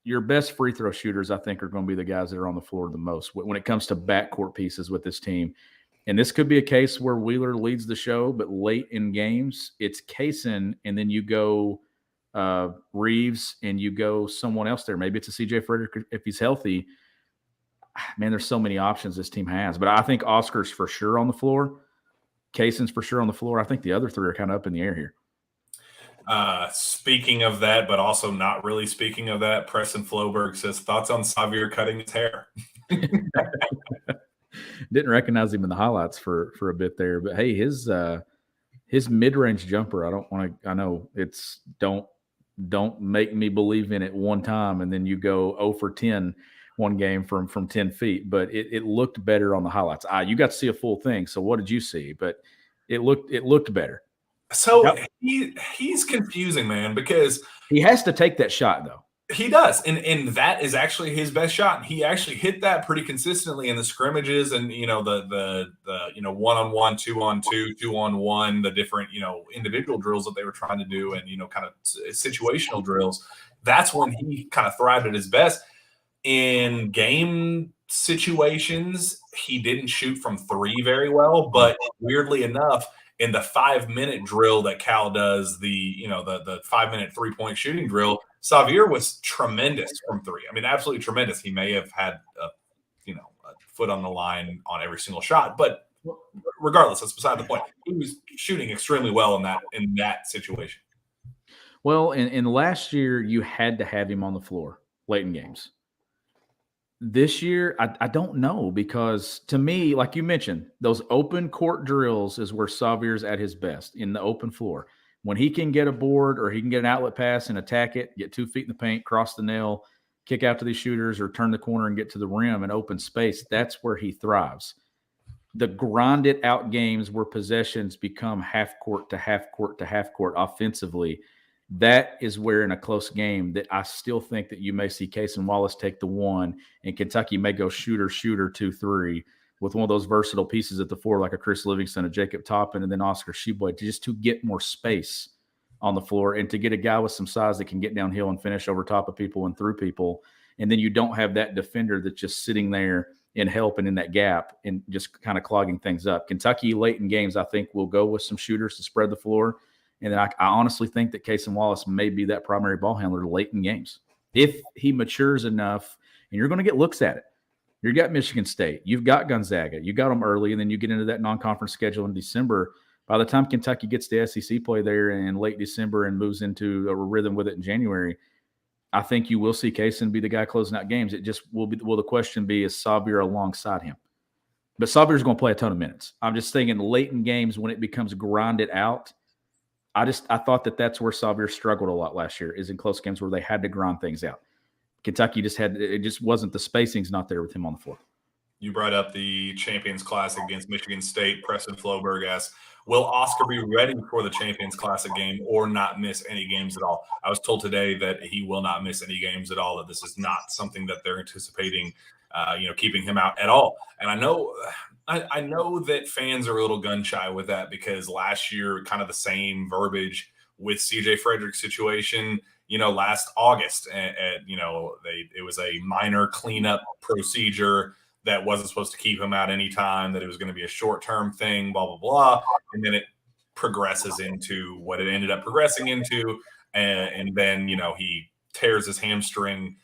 Speaker 2: Your best free throw shooters, I think, are going to be the guys that are on the floor the most when it comes to backcourt pieces with this team. And this could be a case where Wheeler leads the show, but late in games, it's Kaysen, and then you go Reeves, and you go someone else there. Maybe it's a CJ Frederick if he's healthy. Man, there's so many options this team has. But I think Oscar's for sure on the floor. Kaysen's for sure on the floor. I think the other 3 are kind of up in the air here.
Speaker 1: Speaking of that, but also not really speaking of that, Preston Floberg says, thoughts on Xavier cutting his hair?
Speaker 2: Didn't recognize him in the highlights for a bit there, but hey, his mid-range jumper, I know it's don't make me believe in it one time and then you go 0 for 10 one game from 10 feet, but it looked better on the highlights. You got to see a full thing. So what did you see? But it looked better.
Speaker 1: So yep. He's confusing, man, because
Speaker 2: he has to take that shot though.
Speaker 1: He does, and that is actually his best shot. He actually hit that pretty consistently in the scrimmages, and the 1-on-1, 2-on-2, 2-on-1, the different individual drills that they were trying to do, and kind of situational drills. That's when he kind of thrived at his best. In game situations, he didn't shoot from 3 very well, but weirdly enough, in the 5-minute drill that Cal does, the 5-minute 3-point shooting drill, Xavier was tremendous from 3. I mean, absolutely tremendous. He may have had a foot on the line on every single shot, but regardless, that's beside the point. He was shooting extremely well in that situation.
Speaker 2: Well, in last year, you had to have him on the floor late in games. This year, I don't know, because to me, like you mentioned, those open court drills is where Xavier's at his best, in the open floor. When he can get a board or he can get an outlet pass and attack it, get 2 feet in the paint, cross the nail, kick out to these shooters, or turn the corner and get to the rim in open space, that's where he thrives. The grinded out games where possessions become half court to half court to half court offensively, that is where in a close game that I still think that you may see Kaysen Wallace take the 1, and Kentucky may go shooter, 2-3 with one of those versatile pieces at the 4, like a Chris Livingston, a Jacob Toppin, and then Oscar Tshiebwe, just to get more space on the floor and to get a guy with some size that can get downhill and finish over top of people and through people. And then you don't have that defender that's just sitting there in help and in that gap and just kind of clogging things up. Kentucky late in games, I think, will go with some shooters to spread the floor. And then I honestly think that Kaysen Wallace may be that primary ball handler late in games. If he matures enough and you're going to get looks at it. You've got Michigan State. You've got Gonzaga. You got them early, and then you get into that non-conference schedule in December. By the time Kentucky gets the SEC play there in late December and moves into a rhythm with it in January, I think you will see Kaysen be the guy closing out games. It just will the question be, is Xavier alongside him? But Xavier's going to play a ton of minutes. I'm just thinking late in games when it becomes grinded out, I thought that's where Xavier struggled a lot last year, is in close games where they had to grind things out. Kentucky just wasn't, the spacing's not there with him on the floor.
Speaker 1: You brought up the Champions Classic against Michigan State. Preston Floberg asks, will Oscar be ready for the Champions Classic game or not miss any games at all? I was told today that he will not miss any games at all, that this is not something that they're anticipating, keeping him out at all. And I know that fans are a little gun shy with that, because last year, kind of the same verbiage with CJ Frederick's situation, last August, and it was a minor cleanup procedure that wasn't supposed to keep him out anytime, that it was going to be a short-term thing, blah, blah, blah. And then it progresses into what it ended up progressing into. And then, he tears his hamstring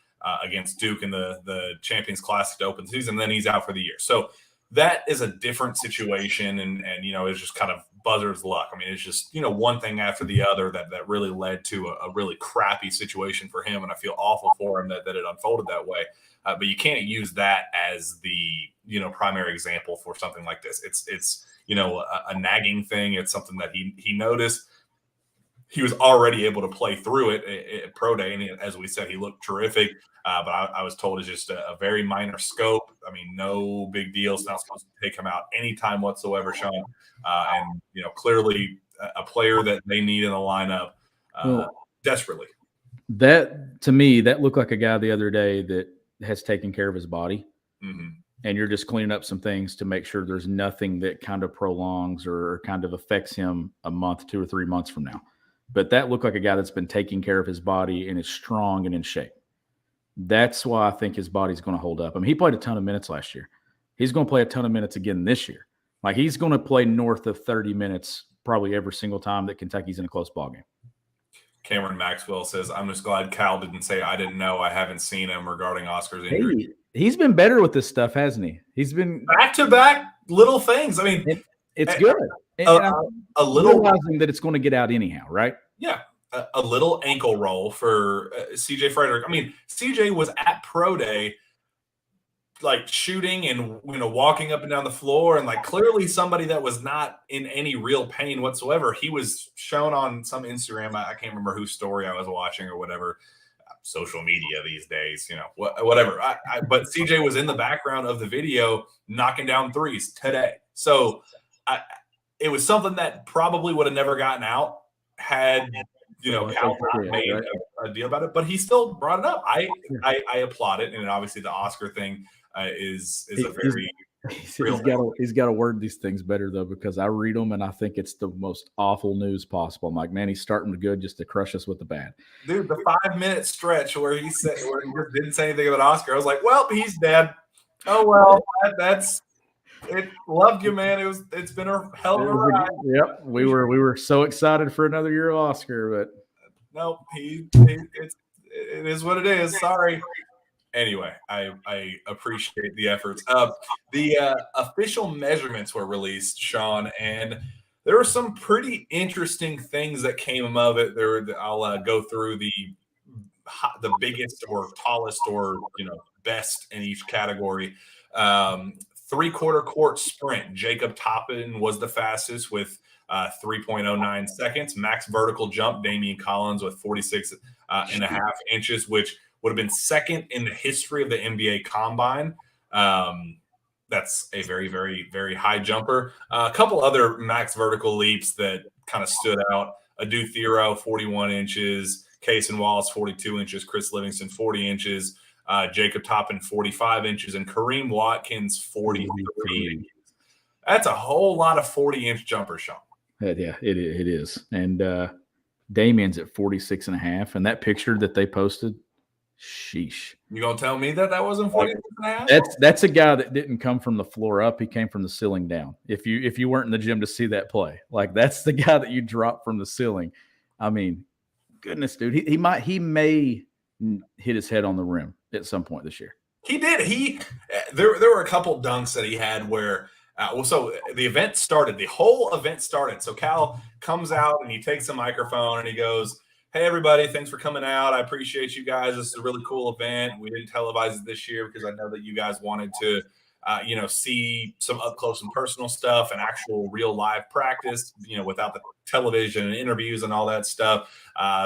Speaker 1: against Duke in the Champions Classic to open the season, and then he's out for the year. So that is a different situation. And it's just kind of buzzer's luck. I mean, it's just, one thing after the other that really led to a really crappy situation for him. And I feel awful for him that it unfolded that way. But you can't use that as the, primary example for something like this. It's a nagging thing. It's something that he noticed. He was already able to play through it at Pro Day. And as we said, he looked terrific. But I was told it's just a very minor scope. I mean, no big deal. It's not supposed to take him out anytime whatsoever, Shawn. And, clearly a player that they need in the lineup desperately.
Speaker 2: That, to me, that looked like a guy the other day that has taken care of his body. Mm-hmm. And you're just cleaning up some things to make sure there's nothing that kind of prolongs or kind of affects him a month, 2 or 3 months from now. But that looked like a guy that's been taking care of his body and is strong and in shape. That's why I think his body's going to hold up. I mean, he played a ton of minutes last year. He's going to play a ton of minutes again this year. Like, he's going to play north of 30 minutes probably every single time that Kentucky's in a close ball game.
Speaker 1: Cameron Maxwell says, I'm just glad Cal didn't say, I didn't know, I haven't seen him, regarding Oscar's injury.
Speaker 2: Hey, he's been better with this stuff, hasn't he? He's been
Speaker 1: back-to-back little things. I mean,
Speaker 2: it's good.
Speaker 1: A little
Speaker 2: realizing that it's going to get out anyhow, right?
Speaker 1: Yeah. A little ankle roll for CJ Frederick. I mean, CJ was at Pro Day, like shooting and walking up and down the floor, and like clearly somebody that was not in any real pain whatsoever. He was shown on some Instagram, I can't remember whose story I was watching or whatever, social media these days, whatever. But CJ was in the background of the video knocking down threes today. So it was something that probably would have never gotten out had Cal made a deal about it, but he still brought it up. I applaud it, and obviously the Oscar thing is a very
Speaker 2: he's got to word these things better though, because I read them and I think it's the most awful news possible. I'm like, man, he's starting the good just to crush us with the bad.
Speaker 1: Dude, the 5-minute stretch where he didn't say anything about Oscar, I was like, well, he's dead. Oh well, that's it. Loved you, man. It's been a hell of a ride.
Speaker 2: Yep, we were so excited for another year of Oscar, but
Speaker 1: nope, it is what it is. Sorry. Anyway, I appreciate the efforts. The official measurements were released, Shawn, and there were some pretty interesting things that came of it. I'll go through the biggest or tallest or best in each category. 3/4 court sprint. Jacob Toppin was the fastest with 3.09 seconds. Max vertical jump, Damien Collins with 46.5 inches, which would have been second in the history of the NBA Combine. That's a very, very, very high jumper. A couple other max vertical leaps that kind of stood out. Adu Thero, 41 inches. Kaysen Wallace, 42 inches. Chris Livingston, 40 inches. Jacob Toppin, 45 inches. And Kareem Watkins, 43 inches. That's a whole lot of 40-inch jumpers, Shawn.
Speaker 2: Yeah, it is. And Damien's at 46.5. And that picture that they posted, sheesh.
Speaker 1: You gonna tell me that wasn't 46.5?
Speaker 2: That's a guy that didn't come from the floor up. He came from the ceiling down. If you weren't in the gym to see that play, like that's the guy that you drop from the ceiling. I mean, goodness, dude, he may hit his head on the rim at some point this year.
Speaker 1: He did. There were a couple dunks that he had where so the event started. The whole event started. So Cal comes out and he takes a microphone and he goes, "Hey everybody, thanks for coming out. I appreciate you guys. This is a really cool event. We didn't televise it this year because I know that you guys wanted to see some up close and personal stuff and actual real live practice, without the television and interviews and all that stuff.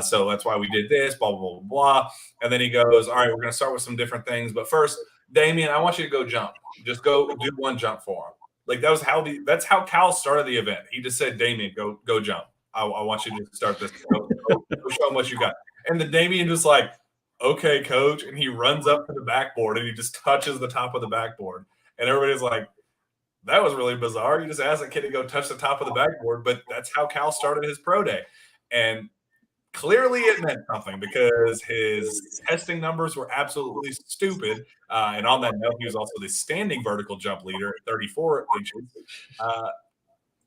Speaker 1: So that's why we did this, blah, blah, blah, blah." And then he goes, "All right, we're going to start with some different things. But first, Damien, I want you to go jump. Just go do one jump for him." Like that's how Cal started the event. He just said, "Damien, go jump. I want you to start this. Go show him what you got." And then Damien just like, "Okay, coach." And he runs up to the backboard and he just touches the top of the backboard. And everybody's like, "That was really bizarre. You just asked a kid to go touch the top of the backboard." But that's how Cal started his pro day. And clearly it meant something because his testing numbers were absolutely stupid. And on that note, he was also the standing vertical jump leader at 34 inches.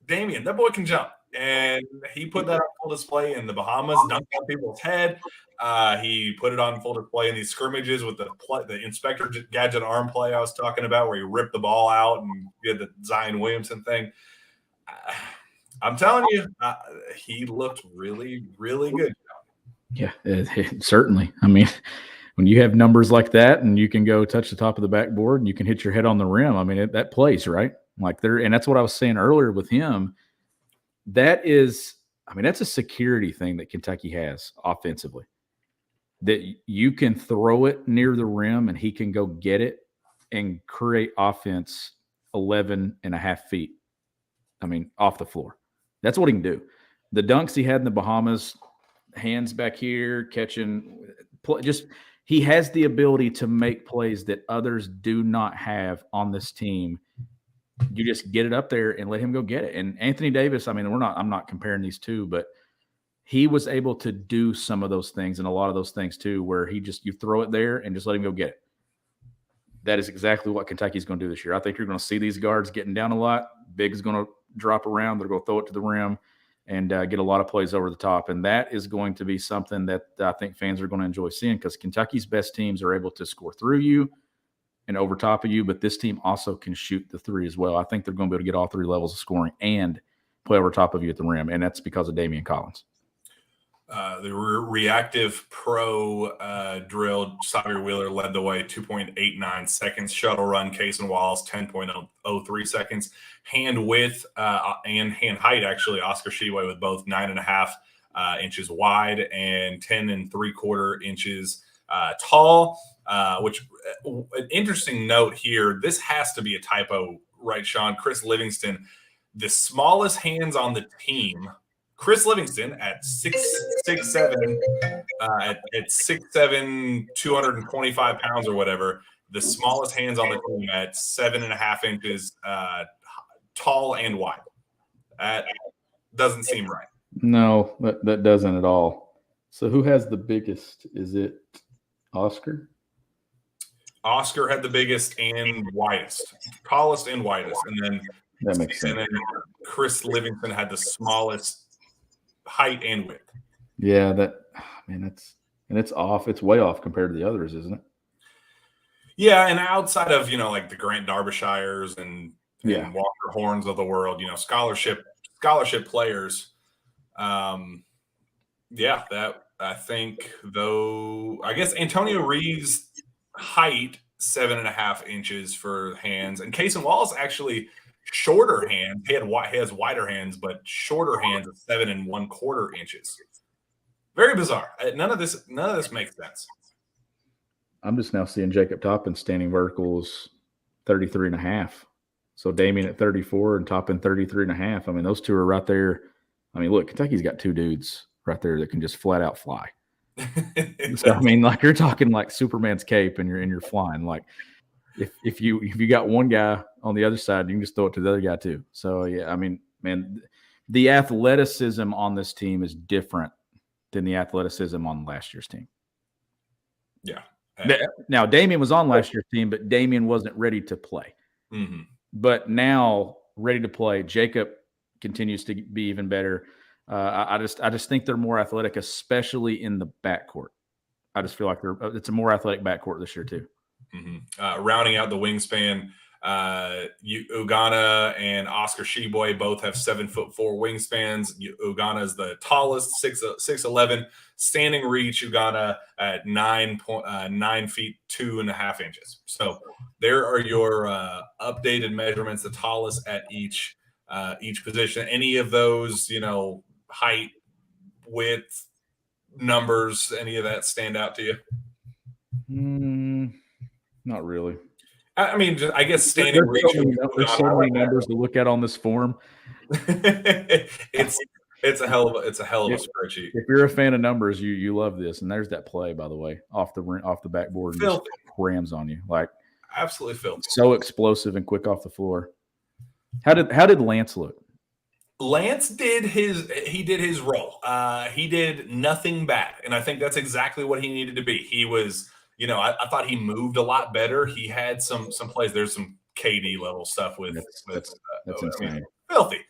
Speaker 1: Damien, that boy can jump. And he put that on full display in the Bahamas, dunked on people's head. He put it on full display in these scrimmages with the Inspector Gadget arm play I was talking about, where he ripped the ball out and did the Zion Williamson thing. I'm telling you, he looked really, really good.
Speaker 2: Yeah, certainly. I mean, when you have numbers like that and you can go touch the top of the backboard and you can hit your head on the rim, I mean, that plays, right? Like and that's what I was saying earlier with him. That's a security thing that Kentucky has offensively, that you can throw it near the rim and he can go get it and create offense 11 and a half feet. I mean, off the floor. That's what he can do. The dunks he had in the Bahamas, hands back here, catching, he has the ability to make plays that others do not have on this team. You just get it up there and let him go get it. And Anthony Davis, I mean, I'm not comparing these two, but he was able to do some of those things and a lot of those things too, where you throw it there and just let him go get it. That is exactly what Kentucky's going to do this year. I think you're going to see these guards getting down a lot. Big is going to drop around. They're going to throw it to the rim and get a lot of plays over the top. And that is going to be something that I think fans are going to enjoy seeing, because Kentucky's best teams are able to score through you and over top of you, but this team also can shoot the three as well. I think they're going to be able to get all three levels of scoring and play over top of you at the rim, and that's because of Damien Collins.
Speaker 1: The reactive pro drill, Xavier Wheeler led the way, 2.89 seconds. Shuttle run, Case and Wallace, 10.03 seconds. Hand width and hand height, actually, Oscar Tshiebwe with both 9.5 inches wide and 10.75 inches tall. Which an interesting note here. This has to be a typo, right, Sean? Chris Livingston, the smallest hands on the team. Chris Livingston at 6'7", at 6'7", 225 pounds or whatever, the smallest hands on the team at 7.5 inches tall and wide. That doesn't seem right.
Speaker 2: No, that doesn't at all. So who has the biggest? Is it Oscar?
Speaker 1: Oscar had the biggest and widest, tallest and widest, and then
Speaker 2: that makes sense.
Speaker 1: And then Chris Livingston had the smallest height and width.
Speaker 2: Yeah, it's off. It's way off compared to the others, isn't it?
Speaker 1: Yeah, and outside of like the Grant Derbyshires and Walker Horns of the world, scholarship players. That I think I guess Antonio Reeves' height 7.5 inches for hands, and Case and Wallace actually shorter hands. He has wider hands, but shorter hands of 7.25 inches. Very bizarre. None of this makes sense.
Speaker 2: I'm just now seeing Jacob Toppin standing verticals 33.5. So Damien at 34 and Toppin 33.5. I mean, those two are right there. I mean, look, Kentucky's got two dudes right there that can just flat out fly. So I mean, like, you're talking like Superman's cape and you're flying. Like, if you got one guy on the other side, you can just throw it to the other guy too. So yeah, I mean, man, the athleticism on this team is different than the athleticism on last year's team.
Speaker 1: Yeah.
Speaker 2: Now Damien was on last year's team, but Damien wasn't ready to play.
Speaker 1: Mm-hmm.
Speaker 2: But now ready to play. Jacob continues to be even better. I just think they're more athletic, especially in the backcourt. I just feel like it's a more athletic backcourt this year too.
Speaker 1: Rounding out the wingspan, Ugana and Oscar Tshiebwe both have 7'4" wingspans. Ugana is the tallest, 6'11". Standing reach, Ugana at 9 feet 2.5 inches. So there are your updated measurements, the tallest at each position. Any of those, height, width, numbers, any of that stand out to you?
Speaker 2: Not really.
Speaker 1: I mean, I guess standing reach.
Speaker 2: There's so many numbers to look at on this form.
Speaker 1: it's a hell of a spreadsheet.
Speaker 2: If you're a fan of numbers, you love this. And there's that play, by the way, off the backboard, and just crams on you, like
Speaker 1: absolutely filthy.
Speaker 2: So explosive and quick off the floor. How did Lance look?
Speaker 1: Lance did his role. He did nothing bad, and I think that's exactly what he needed to be. He was. I thought he moved a lot better. He had some plays. There's some KD level stuff with
Speaker 2: that's insane.
Speaker 1: Filthy.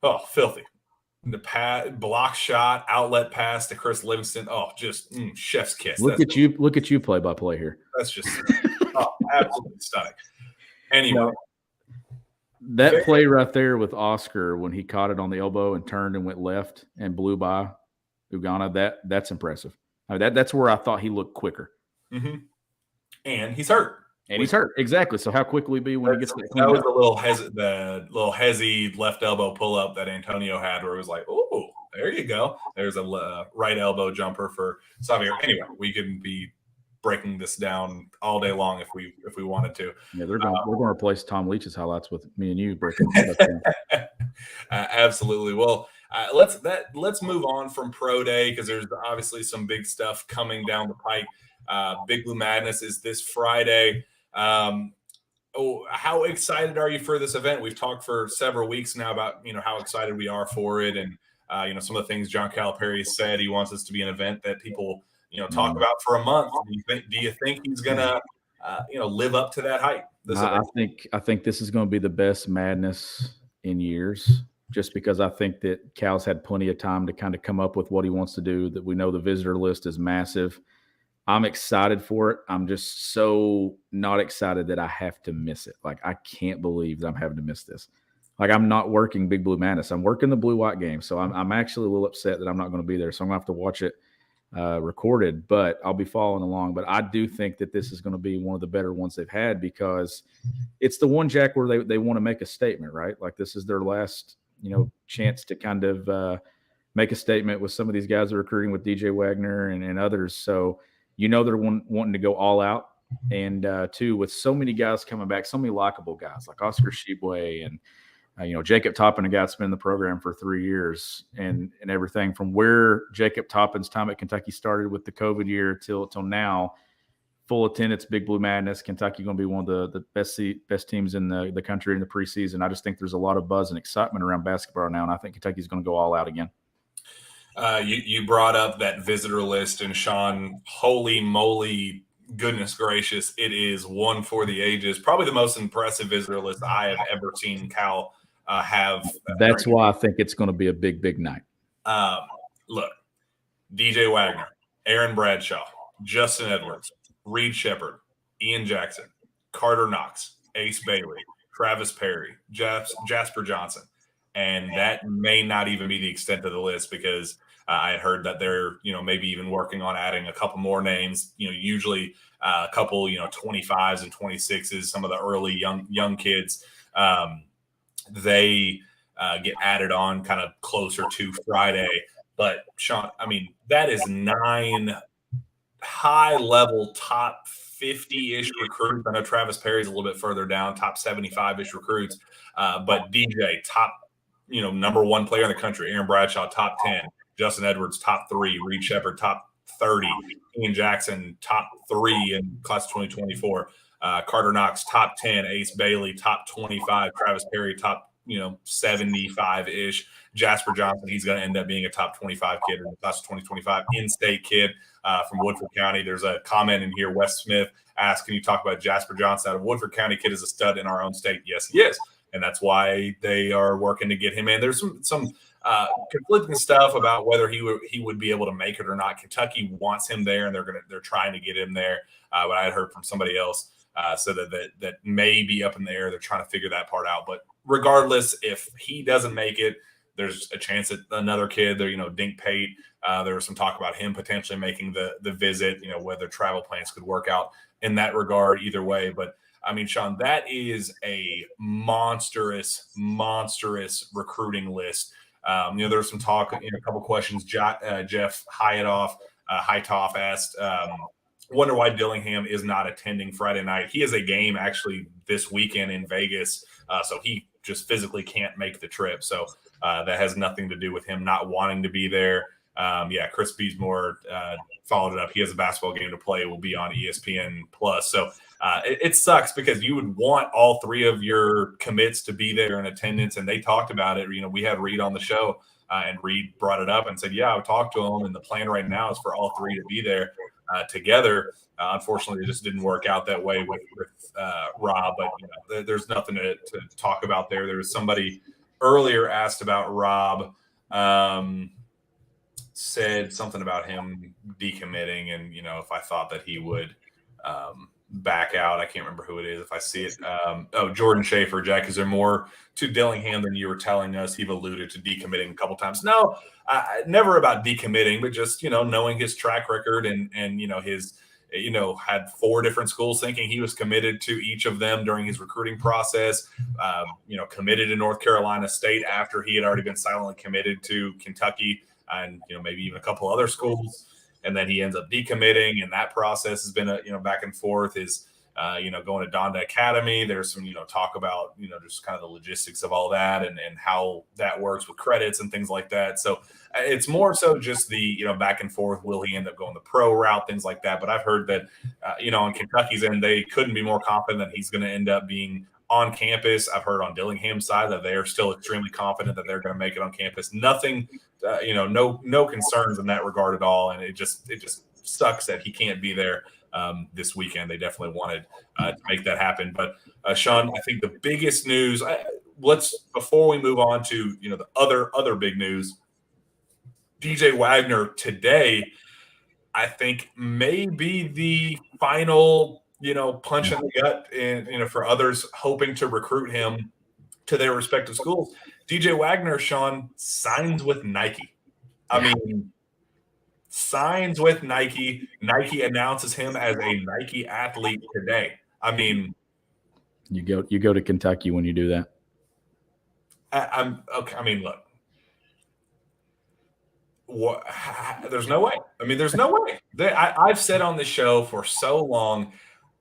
Speaker 1: Oh, filthy. The block shot, outlet pass to Chris Livingston. Oh, just chef's kiss.
Speaker 2: Look at you play by play here.
Speaker 1: That's just absolutely stunning. Anyway.
Speaker 2: That play right there with Oscar when he caught it on the elbow and turned and went left and blew by Ugana, that's impressive. I mean, that's where I thought he looked quicker.
Speaker 1: Mm-hmm. And he's hurt.
Speaker 2: Exactly. So how quick will he be when he gets that?
Speaker 1: That was the little hezzy left elbow pull up that Antonio had, where it was like, "Oh, there you go." There's a right elbow jumper for Xavier. Anyway, we can be breaking this down all day long if we wanted to.
Speaker 2: Yeah, we're going to replace Tom Leach's highlights with me and you breaking stuff down.
Speaker 1: Absolutely. Well, let's move on from Pro Day because there's obviously some big stuff coming down the pike. Big Blue Madness is this Friday. How excited are you for this event? We've talked for several weeks now about how excited we are for it, and some of the things John Calipari said. He wants this to be an event that people talk about for a month. Do you think he's gonna live up to that hype?
Speaker 2: I think this is going to be the best Madness in years, just because I think that Cal's had plenty of time to kind of come up with what he wants to do. That we know the visitor list is massive. I'm excited for it. I'm just so not excited that I have to miss it. Like, I can't believe that I'm having to miss this. Like, I'm not working Big Blue Madness. I'm working the Blue-White game. So I'm actually a little upset that I'm not going to be there. So I'm going to have to watch it recorded, but I'll be following along. But I do think that this is going to be one of the better ones they've had, because it's the one, Jack, where they want to make a statement, right? Like, this is their last, chance to kind of make a statement with some of these guys that are recruiting with DJ Wagner and others. So, they're wanting to go all out. And two, with so many guys coming back, so many likable guys like Oscar Tshiebwe and, Jacob Toppin, a guy that's been in the program for 3 years, and everything from where Jacob Toppin's time at Kentucky started with the COVID year till now, full attendance, Big Blue Madness. Kentucky going to be one of the best teams in the country in the preseason. I just think there's a lot of buzz and excitement around basketball now, and I think Kentucky's going to go all out again.
Speaker 1: You brought up that visitor list, and Shawn, holy moly, goodness gracious, it is one for the ages. Probably the most impressive visitor list I have ever seen Cal have.
Speaker 2: That's why I think it's going to be a big, big night.
Speaker 1: Look, DJ Wagner, Aaron Bradshaw, Justin Edwards, Reed Shepherd, Ian Jackson, Carter Knox, Ace Bailey, Travis Perry, Jasper Johnson. And that may not even be the extent of the list, because I had heard that they're, maybe even working on adding a couple more names, usually a couple, 25s and 26s, some of the early young kids, they get added on kind of closer to Friday. But Shawn, I mean, that is 9 high-level top 50-ish recruits. I know Travis Perry's a little bit further down, top 75-ish recruits. But DJ, top, number 1 player in the country. Aaron Bradshaw, top 10. Justin Edwards, top 3. Reed Shepherd, top 30. Ian Jackson, top 3 in class of 2024. Carter Knox, top 10. Ace Bailey, top 25. Travis Perry, top 75-ish. Jasper Johnson, he's going to end up being a top 25 kid in the class of 2025. In-state kid from Woodford County. There's a comment in here. Wes Smith asked, can you talk about Jasper Johnson? Out of Woodford County, kid is a stud in our own state. Yes, he is. And that's why they are working to get him in. There's some conflicting stuff about whether he would be able to make it or not. Kentucky wants him there, and they're trying to get him there. But I had heard from somebody else so that may be up in the air. They're trying to figure that part out. But regardless, if he doesn't make it, there's a chance that another kid there, Dink Pate, there was some talk about him potentially making the visit, whether travel plans could work out in that regard either way. But I mean, Shawn, that is a monstrous recruiting list. There's some talk, a couple questions. Jeff Hightoff asked, wonder why Dillingham is not attending Friday night. He has a game actually this weekend in Vegas, so he just physically can't make the trip. So that has nothing to do with him not wanting to be there. Chris Beesmore followed it up. He has a basketball game to play. It will be on ESPN Plus. So it sucks because you would want all three of your commits to be there in attendance, and they talked about it. We had Reed on the show, and Reed brought it up and said, "Yeah, I talked to him, and the plan right now is for all three to be there together." Unfortunately, it just didn't work out that way with Rob. But there's nothing to talk about there. There was somebody earlier asked about Rob. Said something about him decommitting, and if I thought that he would back out. I can't remember who it is. If I see it, Jordan Schaefer. Jack, is there more to Dillingham than you were telling us? He alluded to decommitting a couple times. No, never about decommitting, but just knowing his track record and his had 4 different schools thinking he was committed to each of them during his recruiting process. Committed to North Carolina State after he had already been silently committed to Kentucky and maybe even a couple other schools, and then he ends up decommitting, and that process has been a back and forth. Is going to Donda Academy. There's some talk about just kind of the logistics of all that and how that works with credits and things like that. So it's more so just the back and forth. Will he end up going the pro route, things like that? But I've heard that on Kentucky's end, they couldn't be more confident that he's going to end up being on campus. I've heard on Dillingham's side that they are still extremely confident that they're going to make it on campus. Nothing, no concerns in that regard at all. And it just sucks that he can't be there this weekend. They definitely wanted to make that happen. But Shawn, I think the biggest news. Before we move on to the other big news, DJ Wagner today, I think may be the final punch in the gut, and for others hoping to recruit him to their respective schools. DJ Wagner, Shawn, signs with Nike. I mean, signs with Nike. Nike announces him as a Nike athlete today. I mean,
Speaker 2: you go to Kentucky when you do that.
Speaker 1: I'm okay. I mean, look. There's no way. I mean, there's no way. I've said on the show for so long,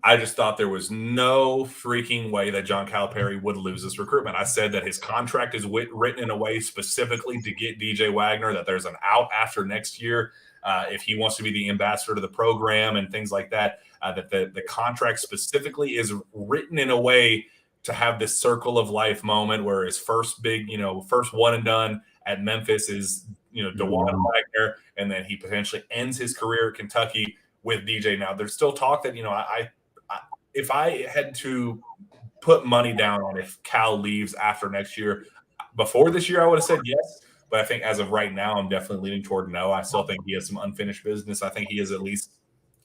Speaker 1: I just thought there was no freaking way that John Calipari would lose this recruitment. I said that his contract is written in a way specifically to get DJ Wagner, that there's an out after next year if he wants to be the ambassador to the program and things like that, that the contract specifically is written in a way to have this circle of life moment where his first big, first one and done at Memphis is, DeWan Wagner, and then he potentially ends his career at Kentucky with DJ. Now, there's still talk that, if I had to put money down on if Cal leaves after next year, before this year, I would have said yes. But I think as of right now, I'm definitely leaning toward no. I still think he has some unfinished business. I think he has at least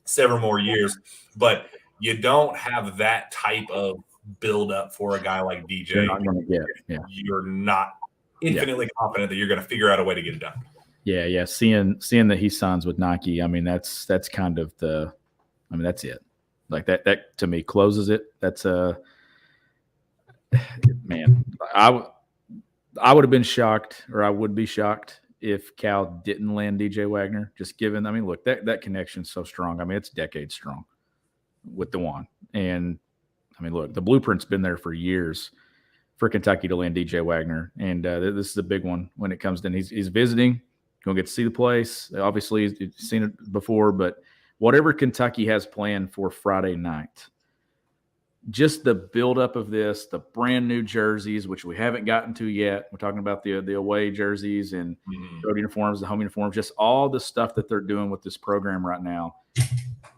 Speaker 1: 7 more years. But you don't have that type of build-up for a guy like DJ.
Speaker 2: You're not going to get. Yeah.
Speaker 1: You're not infinitely confident that you're going to figure out a way to get it done.
Speaker 2: Yeah. Seeing that he signs with Nike, I mean, that's kind of that's it. Like that to me closes it. That's man. I would have been shocked, or I would be shocked if Cal didn't land DJ Wagner. Just given, I mean, look, that connection's so strong. I mean, it's decades strong with DeWan, and I mean, look, the blueprint's been there for years for Kentucky to land DJ Wagner, and this is a big one when it comes to. He's visiting, gonna get to see the place. Obviously, he's seen it before, but whatever Kentucky has planned for Friday night, just the buildup of this, the brand new jerseys, which we haven't gotten to yet. We're talking about the away jerseys and road uniforms, the home uniforms, just all the stuff that they're doing with this program right now.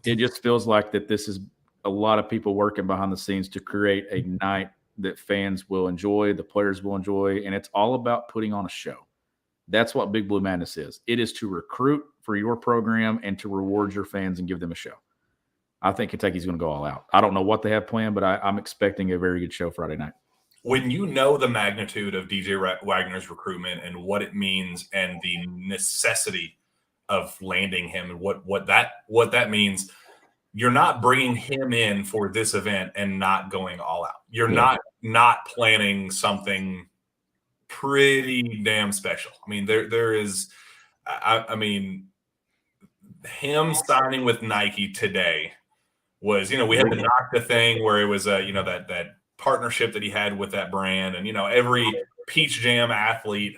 Speaker 2: It just feels like that this is a lot of people working behind the scenes to create a night that fans will enjoy, the players will enjoy, and it's all about putting on a show. That's what Big Blue Madness is. It is to recruit for your program and to reward your fans and give them a show. I think Kentucky's going to go all out. I don't know what they have planned, but I'm expecting a very good show Friday night.
Speaker 1: When you know the magnitude of DJ Wagner's recruitment and what it means and the necessity of landing him and what that means, you're not bringing him in for this event and not going all out. You're not planning something pretty damn special. I mean, there is, I mean, him signing with Nike today was, we had the Nocta thing where it was, that partnership that he had with that brand. And, every Peach Jam athlete,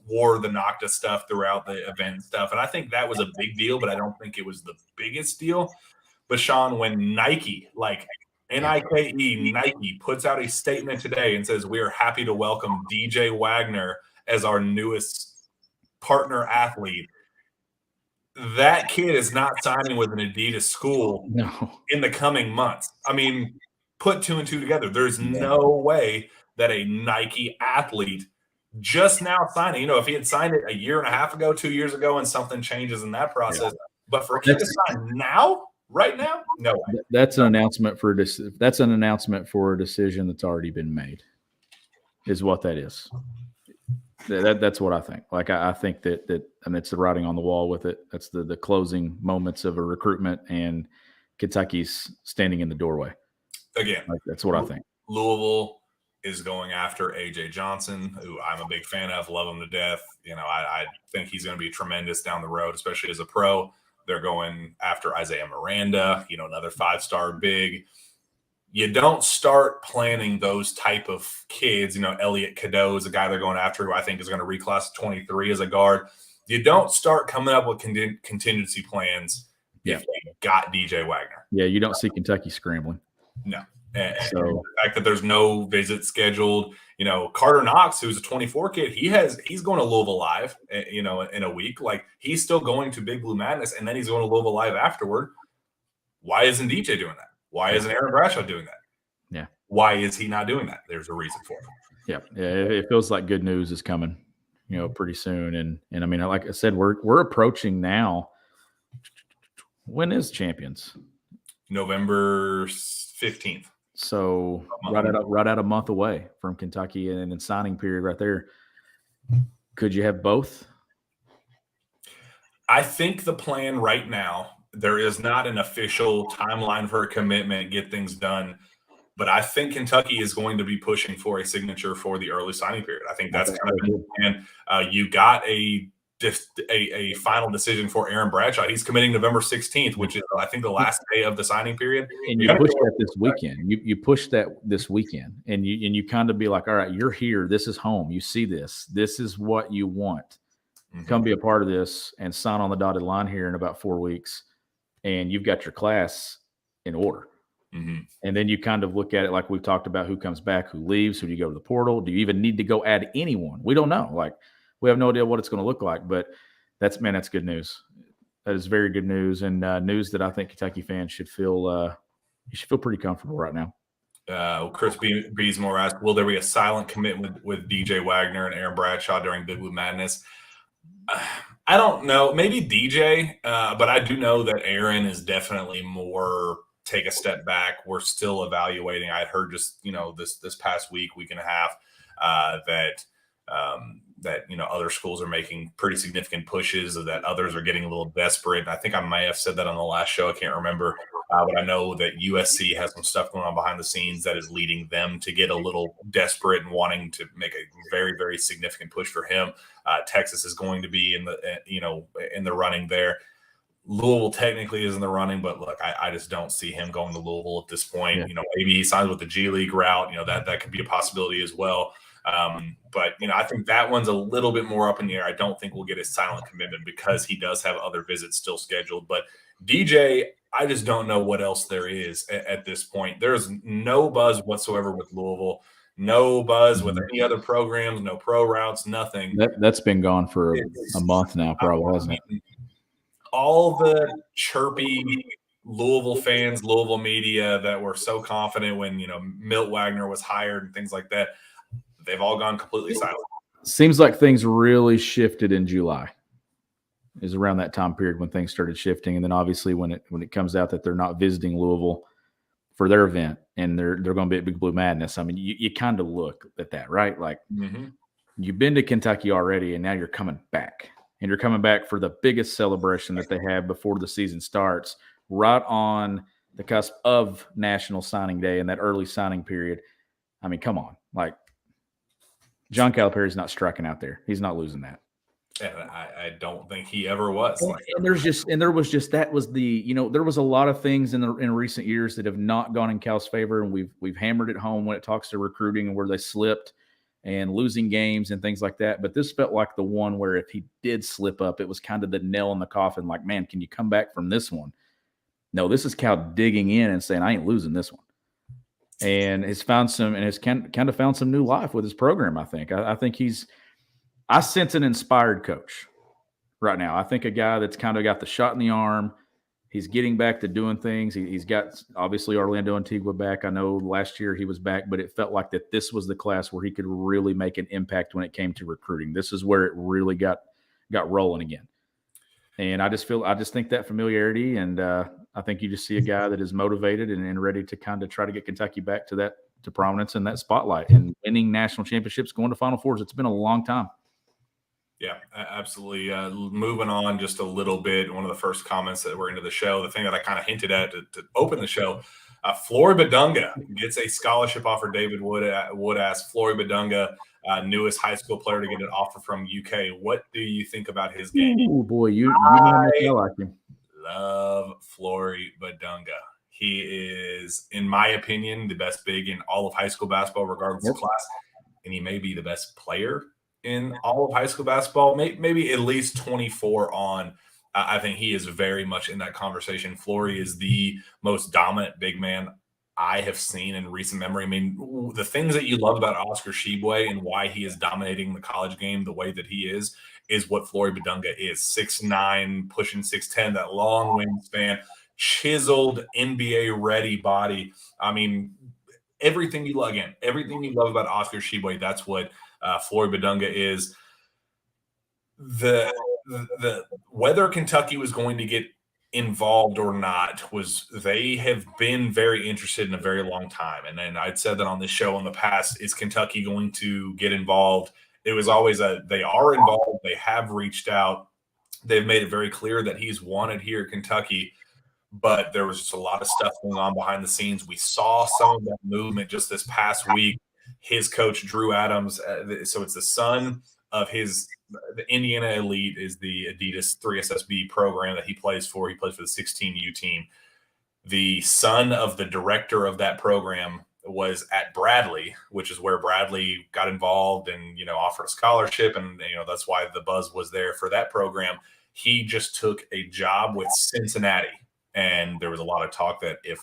Speaker 1: wore the Nocta stuff throughout the event and stuff. And I think that was a big deal, but I don't think it was the biggest deal. But Shawn, when Nike, like Nike, Nike puts out a statement today and says, we are happy to welcome DJ Wagner as our newest partner athlete, that kid is not signing with an Adidas school in the coming months. I mean, put two and two together. There's no way that a Nike athlete just now signing, if he had signed it a year and a half ago, 2 years ago, and something changes in that process, but for him to sign now, right now, no way.
Speaker 2: That's an announcement for that's an announcement for a decision that's already been made, is what that is. That's what I think. Like, I think that it's the writing on the wall with it. That's the closing moments of a recruitment, and Kentucky's standing in the doorway.
Speaker 1: Again,
Speaker 2: that's what I think.
Speaker 1: Louisville is going after AJ Johnson, who I'm a big fan of, love him to death. I think he's going to be tremendous down the road, especially as a pro. They're going after Isaiah Miranda, another 5-star big. You don't start planning those type of kids. Elliot Cadeau is a guy they're going after, who I think is going to reclass 23 as a guard. You don't start coming up with contingency plans if you got DJ Wagner.
Speaker 2: Yeah, you don't see Kentucky scrambling.
Speaker 1: No. And the fact that there's no visit scheduled, Carter Knox, who's a 24 kid, he's going to Louisville Live, in a week. Like, he's still going to Big Blue Madness, and then he's going to Louisville Live afterward. Why isn't DJ doing that? Why isn't Aaron Bradshaw doing that?
Speaker 2: Yeah.
Speaker 1: Why is he not doing that? There's a reason for it.
Speaker 2: Yeah. It feels like good news is coming, pretty soon. And I mean, like I said, we're approaching now. When is Champions?
Speaker 1: November 15th.
Speaker 2: So right out a month away from Kentucky, and then signing period right there. Could you have both?
Speaker 1: I think the plan right now, there is not an official timeline for a commitment, get things done, but I think Kentucky is going to be pushing for a signature for the early signing period. I think that's kind of the plan. You got a final decision for Aaron Bradshaw. He's committing November 16th, which is, I think, the last day of the signing period.
Speaker 2: And you push that this weekend. You push that this weekend, and you kind of be like, all right, you're here. This is home. You see this. This is what you want. Mm-hmm. Come be a part of this and sign on the dotted line here in about 4 weeks, and you've got your class in order. Mm-hmm. And then you kind of look at it like we've talked about: who comes back, who leaves, who do you go to the portal? Do you even need to go add anyone? We don't know. Like, we have no idea what it's going to look like, but that's good news. That is very good news, and news that I think Kentucky fans should feel pretty comfortable right now.
Speaker 1: Chris Beesmore asked, will there be a silent commitment with DJ Wagner and Aaron Bradshaw during Big Blue Madness? I don't know. Maybe DJ, but I do know that Aaron is definitely more take a step back. We're still evaluating. I had heard just, this past week and a half, that other schools are making pretty significant pushes, that others are getting a little desperate. And I think I may have said that on the last show. I can't remember. But I know that USC has some stuff going on behind the scenes that is leading them to get a little desperate and wanting to make a very, very significant push for him. Texas is going to be in the running there. Louisville technically is in the running, but look, I just don't see him going to Louisville at this point. Yeah. Maybe he signs with the G League route. That could be a possibility as well. But I think that one's a little bit more up in the air. I don't think we'll get a silent commitment because he does have other visits still scheduled. But DJ, I just don't know what else there is at this point. There's no buzz whatsoever with Louisville, no buzz with any other programs, no pro routes, nothing.
Speaker 2: That's been gone for a month now, probably, hasn't it?
Speaker 1: All the chirpy Louisville fans, Louisville media that were so confident when, Milt Wagner was hired and things like that, they've all gone completely silent.
Speaker 2: Seems like things really shifted in July. Is around that time period when things started shifting, and then obviously when it comes out that they're not visiting Louisville for their event and they're going to be at Big Blue Madness. I mean, you kind of look at that, right? Like you've been to Kentucky already, and now you're coming back, and you're coming back for the biggest celebration that they have before the season starts, right on the cusp of National Signing Day and that early signing period. I mean, come on, like John Calipari's not striking out there. He's not losing that.
Speaker 1: And I don't think he ever was.
Speaker 2: And there was a lot of things in recent years that have not gone in Cal's favor, and we've hammered it home when it talks to recruiting and where they slipped and losing games and things like that. But this felt like the one where if he did slip up, it was kind of the nail in the coffin. Like, man, can you come back from this one? No, this is Cal digging in and saying, I ain't losing this one. And has found kind of found some new life with his program. I think. I sense an inspired coach right now. I think a guy that's kind of got the shot in the arm. He's getting back to doing things. He's got obviously Orlando Antigua back. I know last year he was back, but it felt like that this was the class where he could really make an impact when it came to recruiting. This is where it really got rolling again. And I just think that familiarity, and I think you just see a guy that is motivated and ready to kind of try to get Kentucky back to prominence and that spotlight and winning national championships, going to Final Fours. It's been a long time.
Speaker 1: Yeah, absolutely. Moving on just a little bit, one of the first comments that were into the show, the thing that I kind of hinted at to open the show, Flory Badunga gets a scholarship offer. David Wood asked Flory Badunga, newest high school player to get an offer from UK. What do you think about his game?
Speaker 2: Oh, boy, you know how much I like him.
Speaker 1: Love Flory Badunga. He is, in my opinion, the best big in all of high school basketball, regardless of class. And he may be the best player in all of high school basketball, maybe at least 24 on. I think he is very much in that conversation. Flory is the most dominant big man I have seen in recent memory. I mean, the things that you love about Oscar Tshiebwe and why he is dominating the college game the way that he is what Flory Badunga is. 6'9", pushing 6'10", that long wingspan, chiseled, NBA-ready body. I mean, everything you love about Oscar Tshiebwe, that's what Flory Badunga is. The whether Kentucky was going to get involved or not they have been very interested in a very long time. And then I'd said that on this show in the past, is Kentucky going to get involved? It was always they are involved. They have reached out. They've made it very clear that he's wanted here at Kentucky, but there was just a lot of stuff going on behind the scenes. We saw some of that movement just this past week. His coach, Drew Adams, so it's the son of the Indiana Elite is the Adidas 3SSB program that he plays for. He plays for the 16U team. The son of the director of that program was at Bradley, which is where Bradley got involved and, offered a scholarship. And, that's why the buzz was there for that program. He just took a job with Cincinnati. And there was a lot of talk that if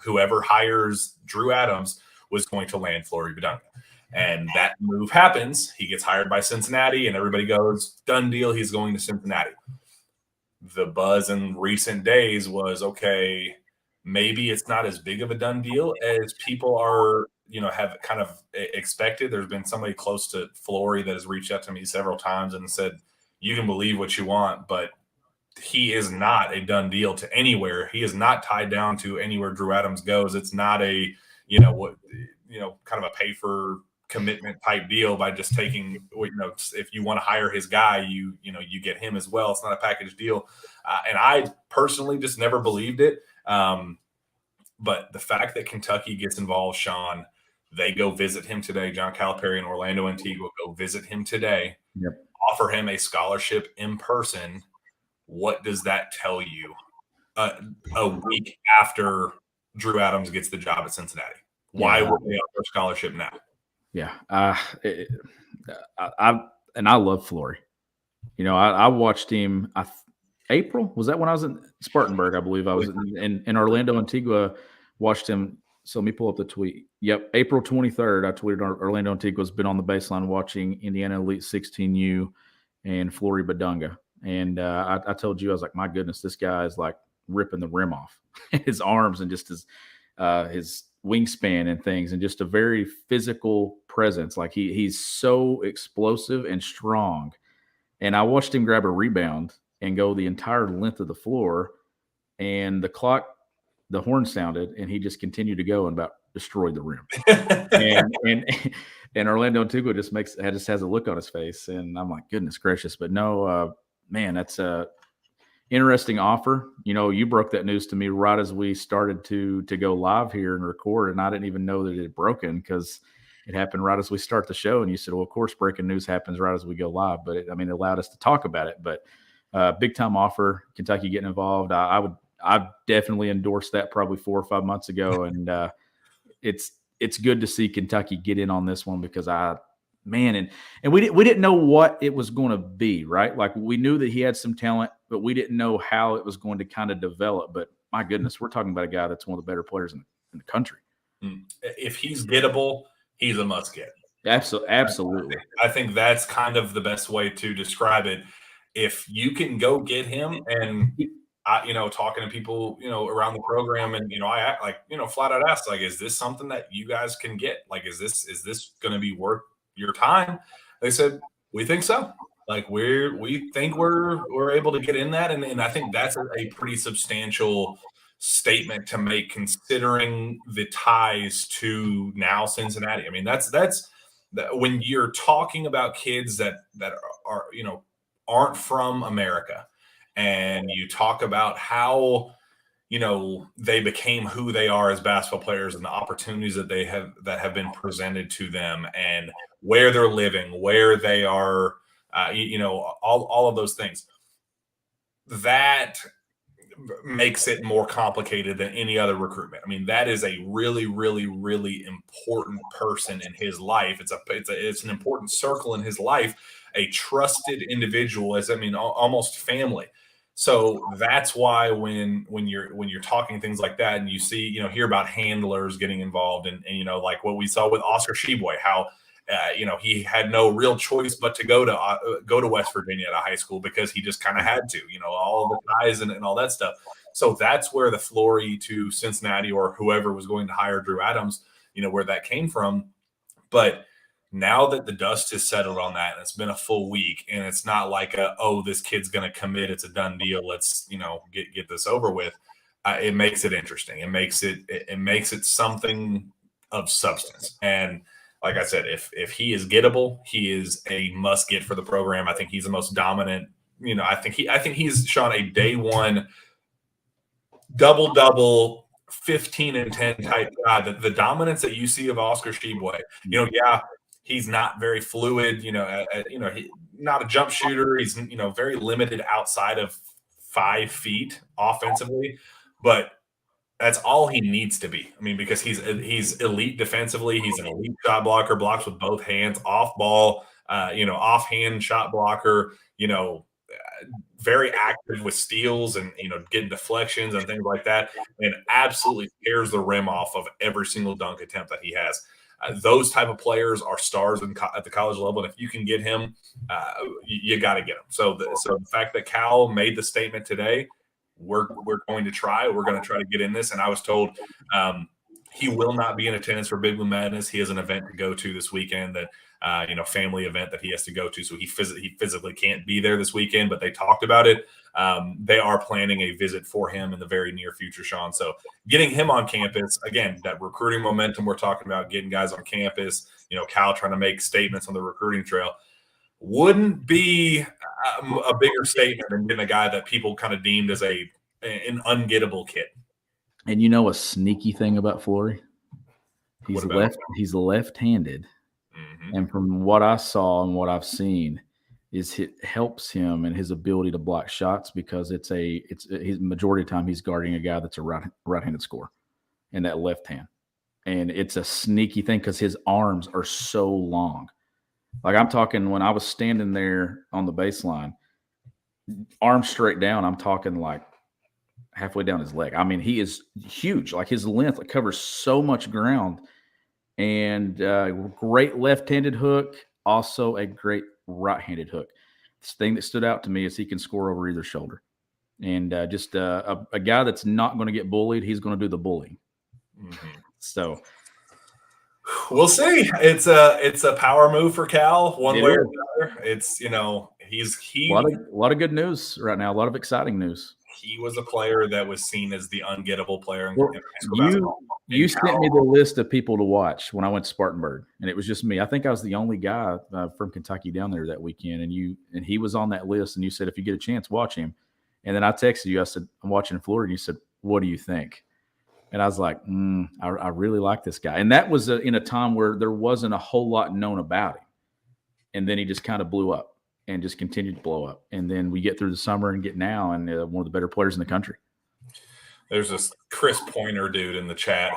Speaker 1: whoever hires Drew Adams was going to land Flory Badunga. And that move happens. He gets hired by Cincinnati, and everybody goes, done deal, he's going to Cincinnati. The buzz in recent days was, okay, maybe it's not as big of a done deal as people are, have kind of expected. There's been somebody close to Flory that has reached out to me several times and said, you can believe what you want, but he is not a done deal to anywhere. He is not tied down to anywhere Drew Adams goes. It's not a, kind of a pay for commitment type deal by just taking, if you want to hire his guy, you get him as well. It's not a package deal. And I personally just never believed it. But the fact that Kentucky gets involved, Shawn, they go visit him today. John Calipari and Orlando Antigua go visit him today, offer him a scholarship in person. What does that tell you a week after Drew Adams gets the job at Cincinnati? Why would they offer a scholarship now?
Speaker 2: Yeah. I love Flory. I watched him. April, was that when I was in Spartanburg? I believe I was in Orlando Antigua, watched him. So let me pull up the tweet. Yep. April 23rd, I tweeted Orlando Antigua's been on the baseline watching Indiana Elite 16U and Flory Badunga. And I told you, I was like, my goodness, this guy is like ripping the rim off his arms and just his wingspan and things, and just a very physical presence. Like he's so explosive and strong. And I watched him grab a rebound and go the entire length of the floor, and the horn sounded, and he just continued to go and about destroyed the rim. and Orlando Antigua just has a look on his face, and I'm like, goodness gracious. But no, man, that's a interesting offer. You broke that news to me right as we started to go live here and record, and I didn't even know that it had broken because it happened right as we start the show. And you said, well, of course, breaking news happens right as we go live, but it allowed us to talk about it. But big time offer, Kentucky getting involved. I definitely endorsed that probably 4 or 5 months ago, and it's good to see Kentucky get in on this one because and we didn't know what it was going to be, right? Like we knew that he had some talent, but we didn't know how it was going to kind of develop. But my goodness, we're talking about a guy that's one of the better players in the country.
Speaker 1: If he's gettable, he's a must get.
Speaker 2: Absolutely.
Speaker 1: I think that's kind of the best way to describe it. If you can go get him, and talking to people, around the program, and I act like, flat out ask, like, is this something that you guys can get? Like, is this going to be worth your time? They said, we think so. Like we think we're able to get in that, and I think that's a pretty substantial statement to make, considering the ties to now Cincinnati. I mean, that's when you're talking about kids that are aren't from America, and you talk about how they became who they are as basketball players, and the opportunities that have been presented to them, and where they're living, where they are, all of those things. That makes it more complicated than any other recruitment. I mean, that is a really, really, really important person in his life. It's an important circle in his life, a trusted individual, almost family. So that's why when you're talking things like that, and you see, hear about handlers getting involved, and like what we saw with Oscar Tshiebwe, how he had no real choice but to go to West Virginia at a high school because he just kind of had to, all the ties and all that stuff. So that's where the Flory to Cincinnati, or whoever was going to hire Drew Adams, where that came from. But now that the dust has settled on that, and it's been a full week, and it's not like this kid's going to commit, it's a done deal, let's get this over with. It makes it interesting. It makes it something of substance. And like I said, if he is gettable, he is a must get for the program. I think he's the most dominant. I think he's, Shawn, a day one double 15 and 10 type guy. The dominance that you see of Oscar Tshiebwe, he's not very fluid. He's not a jump shooter. He's very limited outside of 5 feet offensively, but that's all he needs to be. I mean, because he's elite defensively. He's an elite shot blocker, blocks with both hands, off ball, offhand shot blocker, very active with steals and, getting deflections and things like that, and absolutely tears the rim off of every single dunk attempt that he has. Those type of players are stars at the college level, and if you can get him, you got to get him. So the fact that Cal made the statement today, we're going to try. We're going to try to get in this. And I was told he will not be in attendance for Big Blue Madness. He has an event to go to this weekend, that family event that he has to go to. So he physically can't be there this weekend, but they talked about it. They are planning a visit for him in the very near future, Shawn. So getting him on campus, again, that recruiting momentum we're talking about, getting guys on campus, Cal trying to make statements on the recruiting trail, wouldn't be a bigger statement than getting a guy that people kind of deemed as an ungettable kid.
Speaker 2: And a sneaky thing about Flory? He's left-handed. Mm-hmm. And from what I saw and what I've seen, is it helps him in his ability to block shots, because his majority of the time he's guarding a guy that's a right-handed scorer in that left hand. And it's a sneaky thing because his arms are so long. Like, I'm talking, when I was standing there on the baseline, arms straight down, I'm talking like halfway down his leg. I mean, he is huge. Like, his length covers so much ground. And great left-handed hook, also a great right-handed hook. The thing that stood out to me is he can score over either shoulder. And just a guy that's not going to get bullied, he's going to do the bullying.
Speaker 1: Mm-hmm.
Speaker 2: So
Speaker 1: we'll see. It's a power move for Cal, one way or another. It's
Speaker 2: a lot of good news right now. A lot of exciting news.
Speaker 1: He was a player that was seen as the ungettable player in high school
Speaker 2: basketball. You sent me the list of people to watch when I went to Spartanburg, and it was just me. I think I was the only guy from Kentucky down there that weekend, and he was on that list. And you said, if you get a chance, watch him. And then I texted you. I said, I'm watching Florida. And you said, what do you think? And I was like, I really like this guy. And that was in a time where there wasn't a whole lot known about him. And then he just kind of blew up and just continued to blow up. And then we get through the summer and get now, and one of the better players in the country.
Speaker 1: There's this Chris Pointer dude in the chat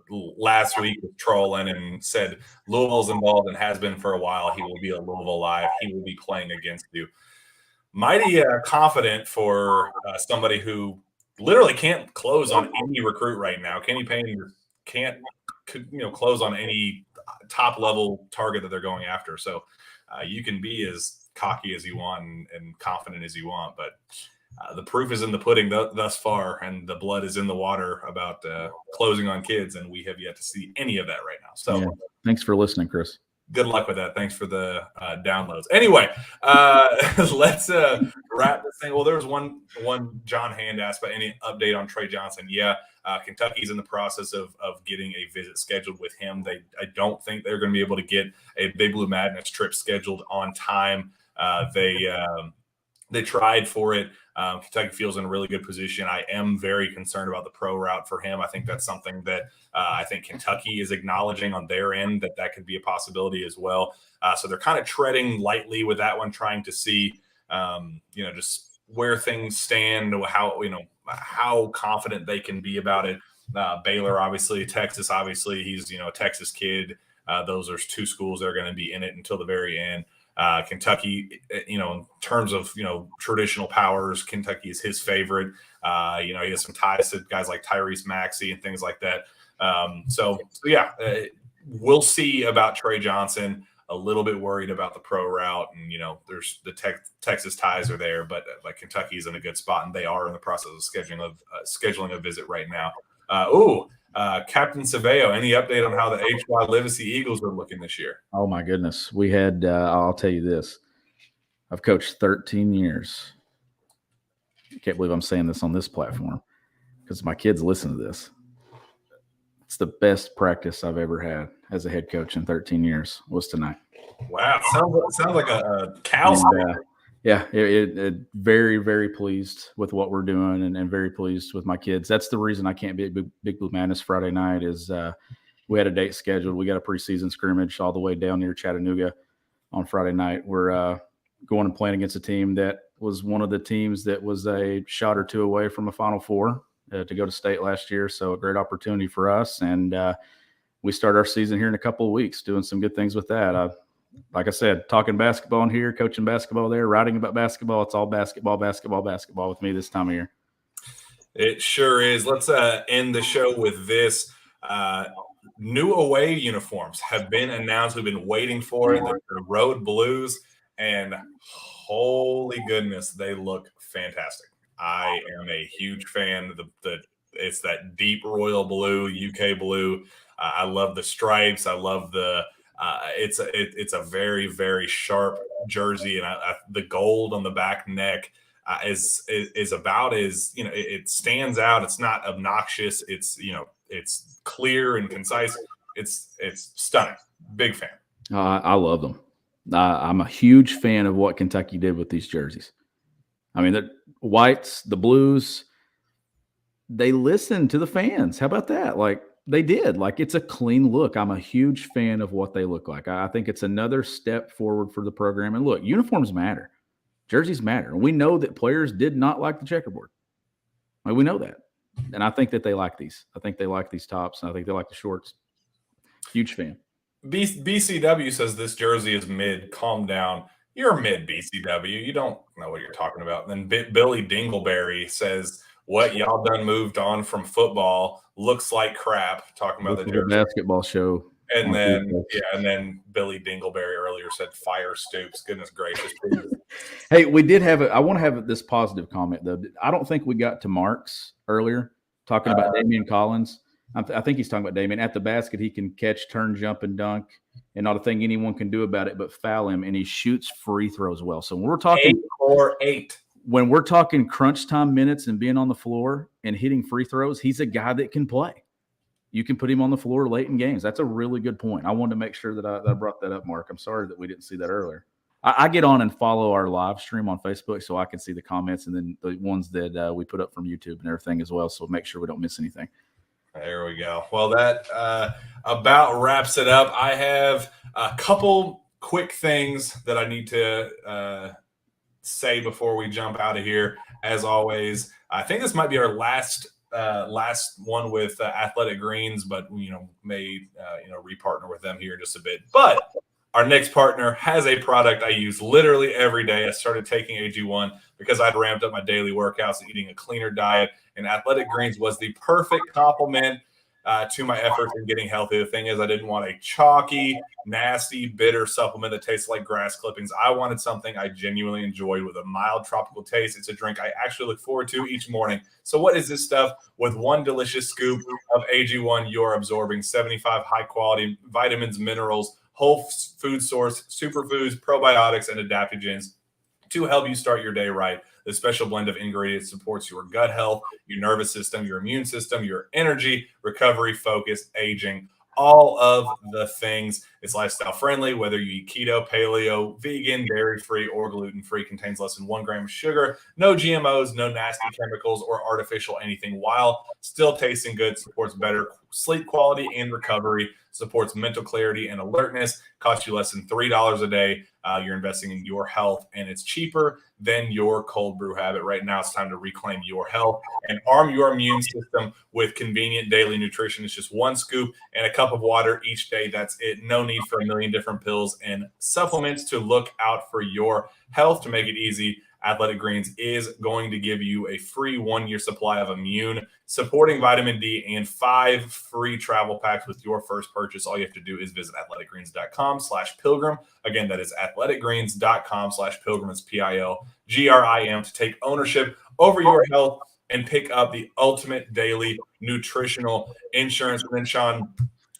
Speaker 1: who last week was trolling and said Louisville's involved and has been for a while. He will be a Louisville Live. He will be playing against you. Mighty confident for somebody who literally can't close on any recruit right now. Kenny Payne can't close on any top level target that they're going after. So you can be as cocky as you want and confident as you want, but the proof is in the pudding thus far, and the blood is in the water about closing on kids, and we have yet to see any of that right now. So
Speaker 2: thanks for listening, Chris.
Speaker 1: Good luck with that. Thanks for the downloads. Anyway, let's wrap this thing. Well, there was one John Hand asked about any update on Trey Johnson. Yeah, Kentucky's in the process of getting a visit scheduled with him. I don't think they're going to be able to get a Big Blue Madness trip scheduled on time. They tried for it. Kentucky feels in a really good position. I am very concerned about the pro route for him. I think that's something that I think Kentucky is acknowledging on their end that could be a possibility as well. So they're kind of treading lightly with that one, trying to see, just where things stand, how confident they can be about it. Baylor, obviously, Texas, obviously, he's a Texas kid. Those are two schools that are going to be in it until the very end. Kentucky, in terms of, traditional powers, Kentucky is his favorite. He has some ties to guys like Tyrese Maxey and things like that. We'll see about Trey Johnson. A little bit worried about the pro route, and there's the Texas ties are there, but Kentucky's in a good spot, and they are in the process of scheduling a visit right now. Captain Saveo, any update on how the HY Livesey Eagles are looking this year?
Speaker 2: Oh my goodness, we had. I'll tell you this: I've coached 13 years. I can't believe I'm saying this on this platform because my kids listen to this. It's the best practice I've ever had as a head coach in 13 years was tonight.
Speaker 1: Wow, sounds like a cow.
Speaker 2: Very, very pleased with what we're doing and very pleased with my kids. That's the reason I can't be at Big Blue Madness Friday night is we had a date scheduled. We got a preseason scrimmage all the way down near Chattanooga on Friday night. We're going and playing against a team that was one of the teams that was a shot or two away from a Final Four to go to state last year. So a great opportunity for us. And we start our season here in a couple of weeks doing some good things with that. Like I said, talking basketball in here, coaching basketball there, writing about basketball. It's all basketball with me this time of year.
Speaker 1: It sure is. Let's end the show with this. New away uniforms have been announced. We've been waiting for it. The Road Blues, and holy goodness, they look fantastic. I am a huge fan. It's that deep royal blue, UK blue. I love the stripes. I love the. It's a very, very sharp jersey, and the gold on the back neck is about as it stands out. It's not obnoxious. It's clear and concise. It's stunning. Big fan.
Speaker 2: I love them. I'm a huge fan of what Kentucky did with these jerseys. I mean, the whites, the blues, they listened to the fans. How about that? They did. It's a clean look. I'm a huge fan of what they look like. I think it's another step forward for the program. And look, uniforms matter. Jerseys matter. We know that players did not like the checkerboard. We know that. And I think that they like these. I think they like these tops, and I think they like the shorts. Huge fan.
Speaker 1: BCW says this jersey is mid. Calm down. You're mid, BCW. You don't know what you're talking about. And then Billy Dingleberry says, what, y'all done moved on from football? Looks like crap. Talking about the
Speaker 2: basketball show.
Speaker 1: And then Billy Dingleberry earlier said fire Stoops. Goodness gracious.
Speaker 2: Hey, we did have I want to have this positive comment though. I don't think we got to Mark's earlier talking about Damien Collins. I think he's talking about Damien. At the basket, he can catch, turn, jump, and dunk, and not a thing anyone can do about it but foul him. And he shoots free throws well. So when we're talking
Speaker 1: 8
Speaker 2: when we're talking crunch time minutes and being on the floor and hitting free throws, he's a guy that can play. You can put him on the floor late in games. That's a really good point. I wanted to make sure that I brought that up, Mark. I'm sorry that we didn't see that earlier. I get on and follow our live stream on Facebook so I can see the comments and then the ones that we put up from YouTube and everything as well. So make sure we don't miss anything.
Speaker 1: There we go. Well, that about wraps it up. I have a couple quick things that I need to say before we jump out of here. As always, I think this might be our last one with Athletic Greens, but may repartner with them here in just a bit. But our next partner has a product I use literally every day. I started taking AG1 because I'd ramped up my daily workouts and eating a cleaner diet, and Athletic Greens was the perfect complement to my efforts in getting healthy. The thing is, I didn't want a chalky, nasty, bitter supplement that tastes like grass clippings. I wanted something I genuinely enjoyed with a mild tropical taste. It's a drink I actually look forward to each morning. So what is this stuff? With one delicious scoop of AG1, you're absorbing 75 high-quality vitamins, minerals, whole food source, superfoods, probiotics, and adaptogens to help you start your day right. The special blend of ingredients supports your gut health, your nervous system, your immune system, your energy, recovery, focus, aging, all of the things. It's lifestyle friendly, whether you eat keto, paleo, vegan, dairy-free, or gluten-free. Contains less than 1 gram of sugar, no GMOs, no nasty chemicals or artificial anything, while still tasting good. Supports better sleep quality and recovery, supports mental clarity and alertness, costs you less than $3 a day. You're investing in your health, and it's cheaper than your cold brew habit. Right now, it's time to reclaim your health and arm your immune system with convenient daily nutrition. It's just one scoop and a cup of water each day. That's it. No need for a million different pills and supplements to look out for your health. To make it easy, Athletic Greens is going to give you a free 1-year supply of immune supporting vitamin D and 5 free travel packs with your first purchase. All you have to do is visit athleticgreens.com/pilgrim. Again, that is athleticgreens.com/pilgrim. It's PILGRIM to take ownership over your health and pick up the ultimate daily nutritional insurance. And then, Shawn,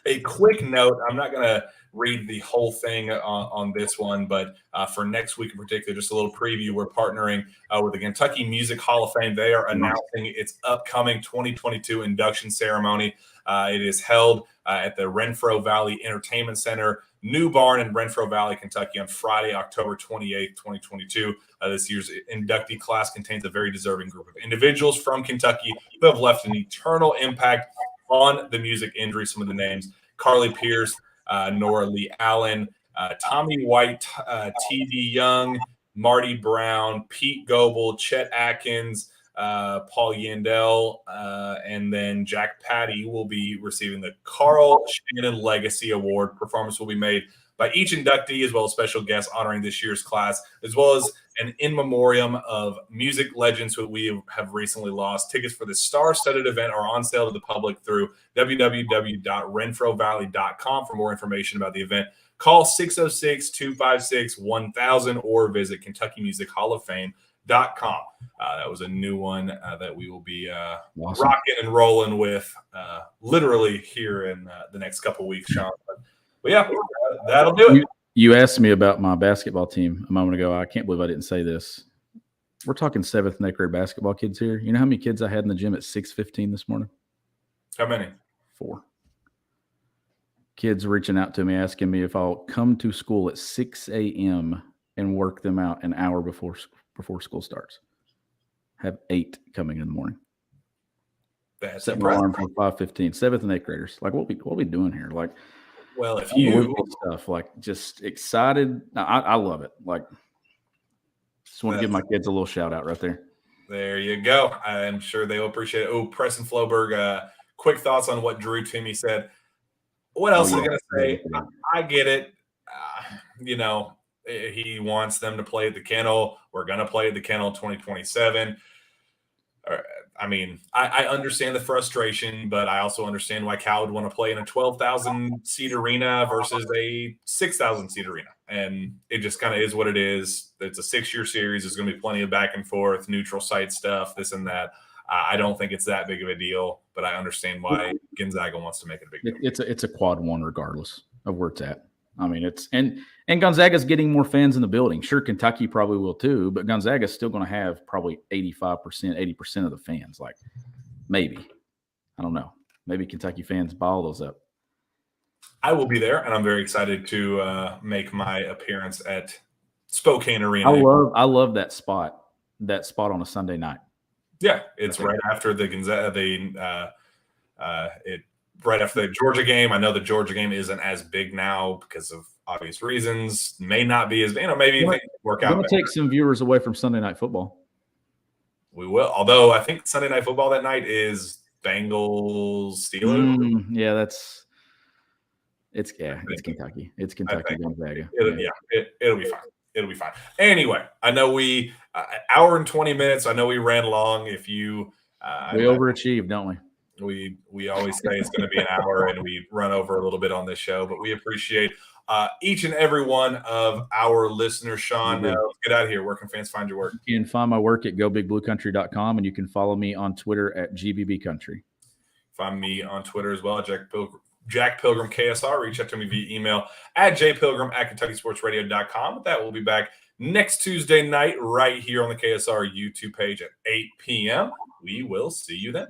Speaker 1: a quick note. I'm not going to read the whole thing on this one, but for next week in particular, just a little preview. We're partnering with the Kentucky Music Hall of Fame. They are announcing its upcoming 2022 induction ceremony. It is held at the Renfro Valley Entertainment Center, New Barn in Renfro Valley, Kentucky, on Friday, October 28th, 2022. This year's inductee class contains a very deserving group of individuals from Kentucky who have left an eternal impact on the music industry. Some of the names: Carly Pierce, Nora Lee Allen, Tommy White, T.D. Young, Marty Brown, Pete Goebel, Chet Atkins, Paul Yandel, and then Jack Patty will be receiving the Carl Shannon Legacy Award. Performance will be made by each inductee, as well as special guests honoring this year's class, as well as an in memoriam of music legends who we have recently lost. Tickets for this star-studded event are on sale to the public through www.renfrovalley.com. For more information about the event, call 606-256-1000 or visit KentuckyMusicHallOfFame.com. That was a new one that we will be
Speaker 2: awesome.
Speaker 1: rocking and rolling with literally here in the next couple weeks, Shawn. But yeah, that'll do it.
Speaker 2: You asked me about my basketball team a moment ago. I can't believe I didn't say this. We're talking 7th and 8th grade basketball kids here. You know how many kids I had in the gym at 6:15 this morning?
Speaker 1: How many?
Speaker 2: 4. Kids reaching out to me, asking me if I'll come to school at 6 a.m. and work them out an hour before school starts. Have 8 coming in the morning.
Speaker 1: That's
Speaker 2: set my alarm for 5:15. 7th and 8th graders. Like, what we doing here? Like,
Speaker 1: well, if you
Speaker 2: stuff, like, just excited. I love it. Like, just want to give my kids a little shout out right there.
Speaker 1: There you go. I'm sure they'll appreciate it. Oh, Preston Floberg, quick thoughts on what Drew Timme said. What else is he going to say? I get it. He wants them to play at the Kennel. We're going to play at the Kennel in 2027. I mean, I understand the frustration, but I also understand why Cal would want to play in a 12,000-seat arena versus a 6,000-seat arena. And it just kind of is what it is. It's a 6-year series. There's going to be plenty of back and forth, neutral site stuff, this and that. I don't think it's that big of a deal, but I understand why Gonzaga wants to make it a big deal.
Speaker 2: It's a quad one regardless of where it's at. I mean, it's and Gonzaga's getting more fans in the building. Sure, Kentucky probably will too, but Gonzaga's still going to have probably 85%, 80% of the fans. Like maybe, I don't know. Maybe Kentucky fans buy all those up.
Speaker 1: I will be there, and I'm very excited to make my appearance at Spokane Arena.
Speaker 2: I love that spot. That spot on a Sunday night.
Speaker 1: Yeah, it's right after the Gonzaga. Right after the Georgia game. I know the Georgia game isn't as big now because of obvious reasons. May not be as maybe things work out.
Speaker 2: We'll take some viewers away from Sunday Night Football.
Speaker 1: We will, although I think Sunday Night Football that night is Bengals Steelers.
Speaker 2: Yeah, it's Kentucky. It's Kentucky Gonzaga.
Speaker 1: It'll be fine. It'll be fine. Anyway, I know we hour and 20 minutes. I know we ran long. If you
Speaker 2: we overachieved, don't we?
Speaker 1: We always say it's going to be an hour, and we run over a little bit on this show, but we appreciate each and every one of our listeners. Shawn, let's get out of here. Where can fans find your work?
Speaker 2: You can find my work at gobigbluecountry.com, and you can follow me on Twitter at GBBCountry.
Speaker 1: Find me on Twitter as well, Jack Pilgrim KSR. Reach out to me via email at jpilgrim@KentuckySportsRadio.com. That will be back next Tuesday night right here on the KSR YouTube page at 8 p.m. We will see you then.